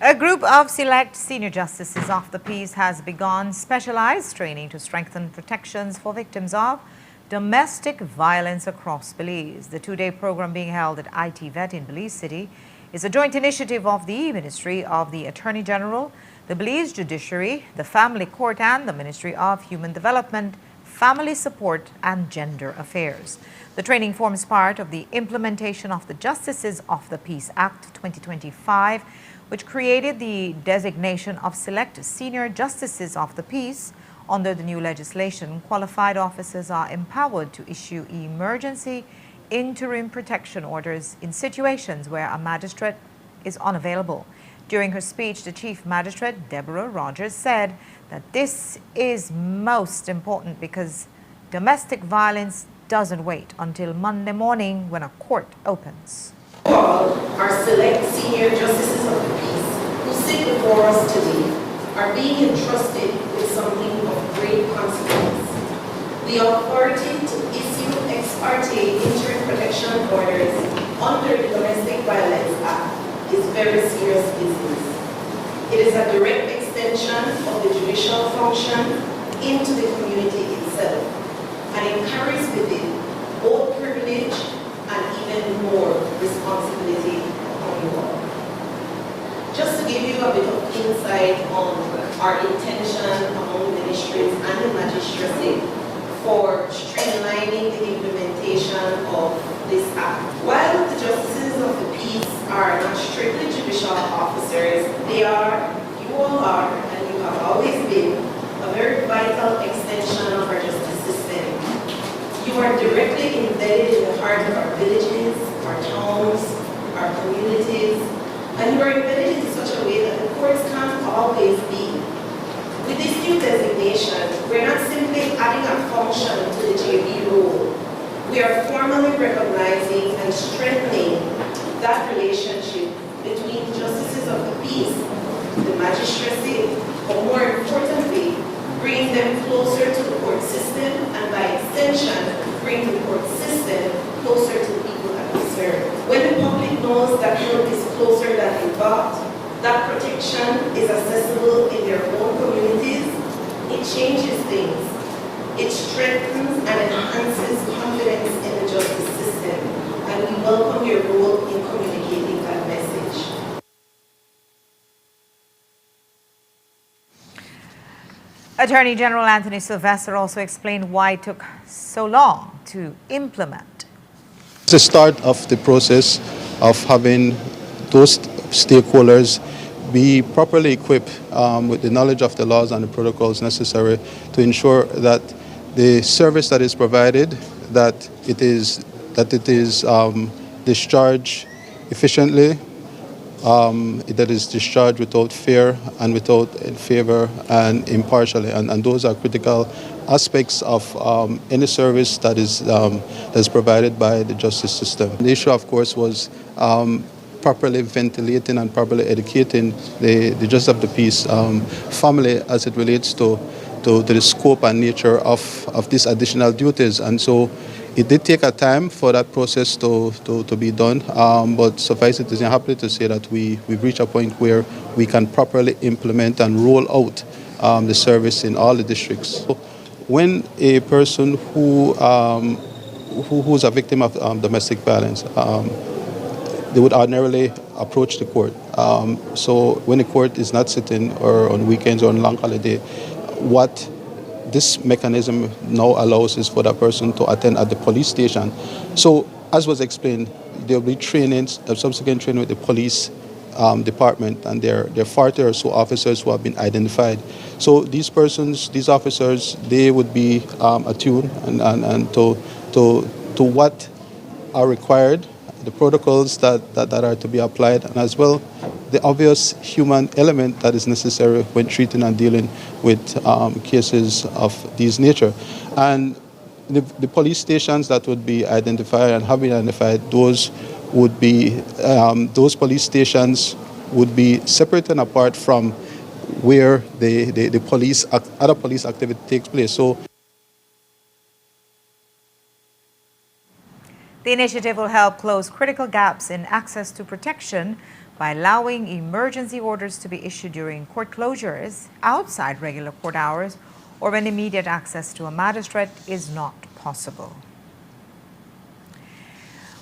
A group of select senior justices of the peace has begun specialized training to strengthen protections for victims of domestic violence across Belize. The two-day program being held at IT Vet in Belize City is a joint initiative of the Ministry of the Attorney General, the Belize Judiciary, the Family Court, and the Ministry of Human Development, Family Support, and Gender Affairs. The training forms part of the implementation of the Justices of the Peace Act 2025, which created the designation of select senior justices of the peace. Under the new legislation, qualified officers are empowered to issue emergency interim protection orders in situations where a magistrate is unavailable. During her speech, the Chief Magistrate, Deborah Rogers, said that this is most important because domestic violence doesn't wait until Monday morning when a court opens. All our select senior justices of the peace who sit before us today are being entrusted with something of great consequence. The authority to issue ex parte interim protection orders under the Domestic Violence Act is very serious business. It is a direct extension of the judicial function into the community itself, and it carries with it both privilege and even more responsibility on you all. Just to give you a bit of insight on our intention among ministries and the magistracy for streamlining the implementation of this act. While the justices of the peace are not strictly judicial officers, they are, you all are, and you have always been, a very vital extension of our justice system. You are directly embedded in the heart of our villages, our towns, our communities, and you are embedded in such a way that the courts can't always be. With this new designation, we're not simply adding a function to the JV role. We are formally recognizing and strengthening that relationship between the justices of the peace, the magistracy, but more importantly, bringing them closer to the court system, and by extension, bring the court system closer to the people that we serve. When the public knows that help is closer than they thought, that protection is accessible in their own communities, it changes things. It strengthens and enhances confidence in the justice system, and we welcome your role in communicating that message. Attorney General Anthony Sylvester also explained why it took so long to implement. It's the start of the process of having those stakeholders be properly equipped with the knowledge of the laws and the protocols necessary to ensure that the service that is provided, that it is discharged efficiently, that is discharged without fear and without favor and impartially, and those are critical aspects of any service that is provided by the justice system. The issue, of course, was properly ventilating and properly educating the justice of the peace family as it relates to the scope and nature of these additional duties. And so it did take a time for that process to be done, but suffice it to say, I'm happy to say that we've reached a point where we can properly implement and roll out the service in all the districts. So when a person who's a victim of domestic violence, they would ordinarily approach the court. So when the court is not sitting or on weekends or on long holiday, what this mechanism now allows is for that person to attend at the police station. So as was explained, there will be trainings, subsequent training with the police department, and there are 40 or so officers who have been identified. So these persons, these officers, they would be attuned and to what are required, the protocols that are to be applied, and as well the obvious human element that is necessary when treating and dealing with cases of this nature. And the police stations that would be identified and have been identified, those would be those police stations would be separate and apart from where the police other police activity takes place. So The initiative will help close critical gaps in access to protection by allowing emergency orders to be issued during court closures, outside regular court hours, or when immediate access to a magistrate is not possible.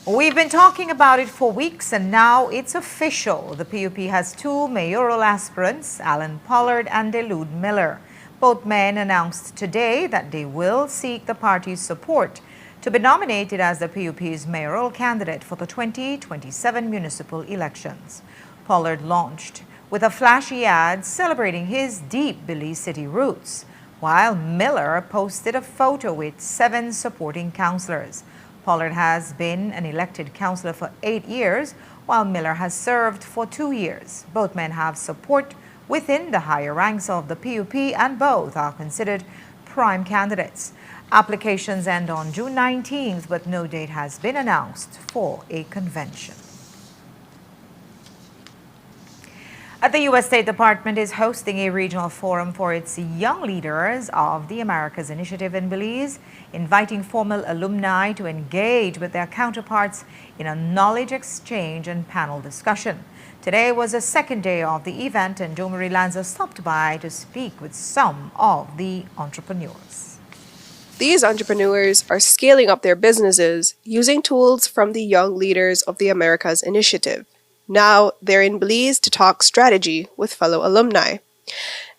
We've been talking about it for weeks, and now it's official. The PUP has two mayoral aspirants, Alan Pollard and Delude Miller. Both men announced today that they will seek the party's support to be nominated as the PUP's mayoral candidate for the 2027 municipal elections. Pollard launched with a flashy ad celebrating his deep Belize City roots, while Miller posted a photo with 7 supporting councillors. Pollard has been an elected councillor for 8 years, while Miller has served for 2 years. Both men have support within the higher ranks of the PUP, and both are considered prime candidates. Applications end on June 19th, but no date has been announced for a convention. The U.S. State Department is hosting a regional forum for its young leaders of the Americas Initiative in Belize, inviting former alumni to engage with their counterparts in a knowledge exchange and panel discussion. Today was the second day of the event, and Domari Lanza stopped by to speak with some of the entrepreneurs. These entrepreneurs are scaling up their businesses using tools from the Young Leaders of the Americas Initiative. Now they're in Belize to talk strategy with fellow alumni.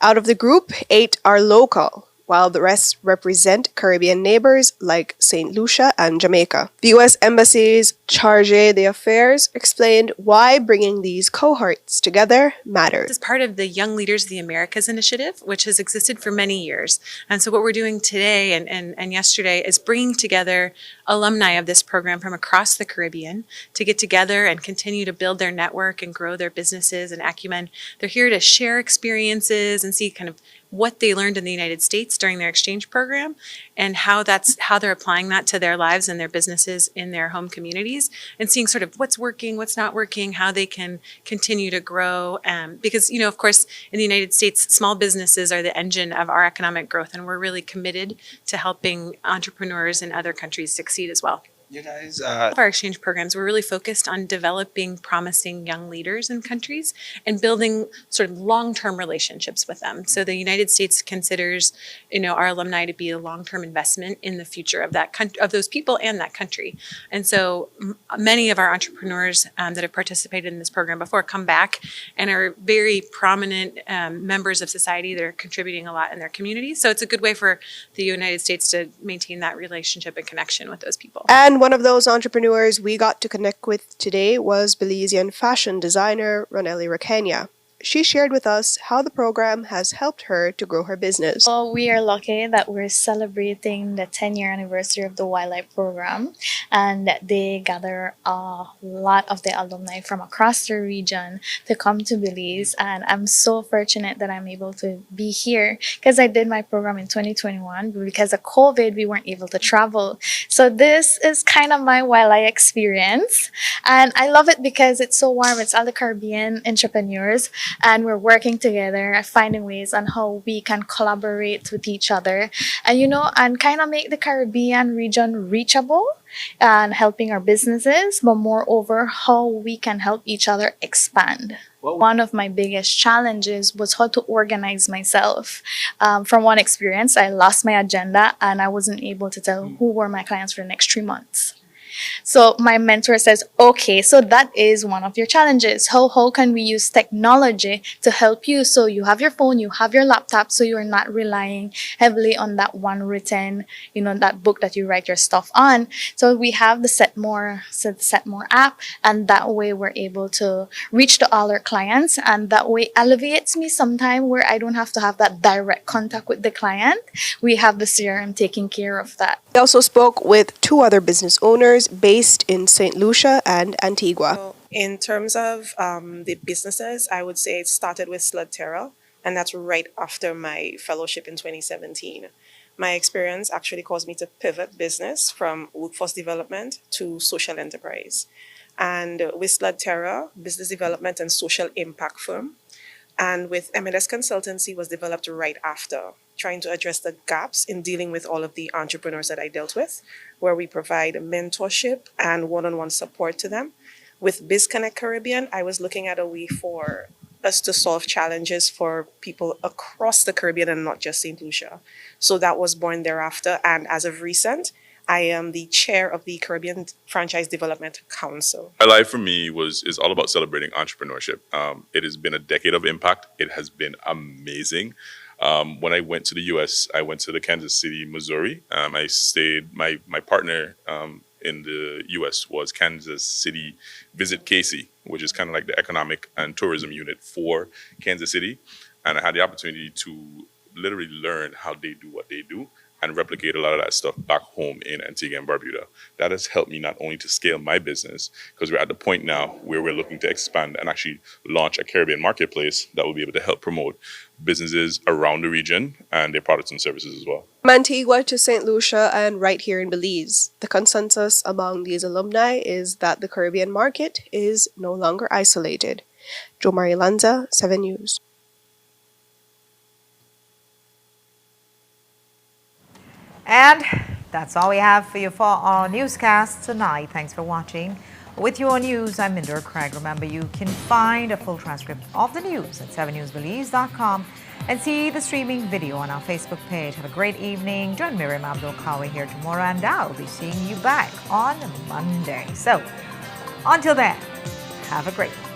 Out of the group, 8 are local, while the rest represent Caribbean neighbors like St. Lucia and Jamaica. The U.S. Embassy's Chargé d'Affaires explained why bringing these cohorts together matters. This is part of the Young Leaders of the Americas initiative, which has existed for many years. And so what we're doing today and yesterday is bringing together alumni of this program from across the Caribbean to get together and continue to build their network and grow their businesses and acumen. They're here to share experiences and see kind of what they learned in the United States during their exchange program and how they're applying that to their lives and their businesses in their home communities, and seeing sort of what's working, what's not working, how they can continue to grow. Because, you know, of course, in the United States, small businesses are the engine of our economic growth, and we're really committed to helping entrepreneurs in other countries succeed as well. You guys, Our exchange programs, we're really focused on developing promising young leaders in countries and building sort of long-term relationships with them. So the United States considers, our alumni to be a long-term investment in the future of that of those people and that country. And so many of our entrepreneurs that have participated in this program before come back and are very prominent members of society that are contributing a lot in their communities. So it's a good way for the United States to maintain that relationship and connection with those people. And one of those entrepreneurs we got to connect with today was Belizean fashion designer Ronelli Rakenya. She shared with us how the program has helped her to grow her business. Well, we are lucky that we're celebrating the 10-year anniversary of the Wildlife Program, and they gather a lot of the alumni from across the region to come to Belize. And I'm so fortunate that I'm able to be here because I did my program in 2021, but because of COVID, we weren't able to travel. So this is kind of my wildlife experience, and I love it because it's so warm. It's all the Caribbean entrepreneurs, and we're working together, finding ways on how we can collaborate with each other and kind of make the Caribbean region reachable and helping our businesses, but moreover, how we can help each other expand. One of my biggest challenges was how to organize myself. From one experience, I lost my agenda and I wasn't able to tell who were my clients for the next 3 months. So my mentor says, okay, so that is one of your challenges. How can we use technology to help you? So you have your phone, you have your laptop, so you're not relying heavily on that one written, that book that you write your stuff on. So we have the Set More app, and that way we're able to reach to all our clients, and that way alleviates me sometime where I don't have to have that direct contact with the client. We have the CRM taking care of that. We also spoke with 2 other business owners based in St. Lucia and Antigua. In terms of the businesses, I would say it started with Sludterra, and that's right after my fellowship in 2017. My experience actually caused me to pivot business from workforce development to social enterprise. And with Sludterra, business development and social impact firm, and with M&S Consultancy was developed right after, trying to address the gaps in dealing with all of the entrepreneurs that I dealt with, where we provide mentorship and one-on-one support to them. With BizConnect Caribbean, I was looking at a way for us to solve challenges for people across the Caribbean and not just St. Lucia. So that was born thereafter, and as of recent, I am the chair of the Caribbean Franchise Development Council. My life for me is all about celebrating entrepreneurship. It has been a decade of impact. It has been amazing. When I went to the U.S., I went to the Kansas City, Missouri. I stayed, my partner in the U.S. was Kansas City Visit Casey, which is kind of like the economic and tourism unit for Kansas City. And I had the opportunity to literally learn how they do what they do and replicate a lot of that stuff back home in Antigua and Barbuda. That has helped me not only to scale my business, because we're at the point now where we're looking to expand and actually launch a Caribbean marketplace that will be able to help promote businesses around the region and their products and services as well. From Antigua to St. Lucia and right here in Belize, the consensus among these alumni is that the Caribbean market is no longer isolated. Jo Marie Lanza, 7 News. And that's all we have for you for our newscast tonight. Thanks for watching. With your news, I'm Minder Craig. Remember, you can find a full transcript of the news at 7newsbelize.com and see the streaming video on our Facebook page. Have a great evening. Join Miriam Abdul-Kawi here tomorrow, and I'll be seeing you back on Monday. So, until then, have a great one.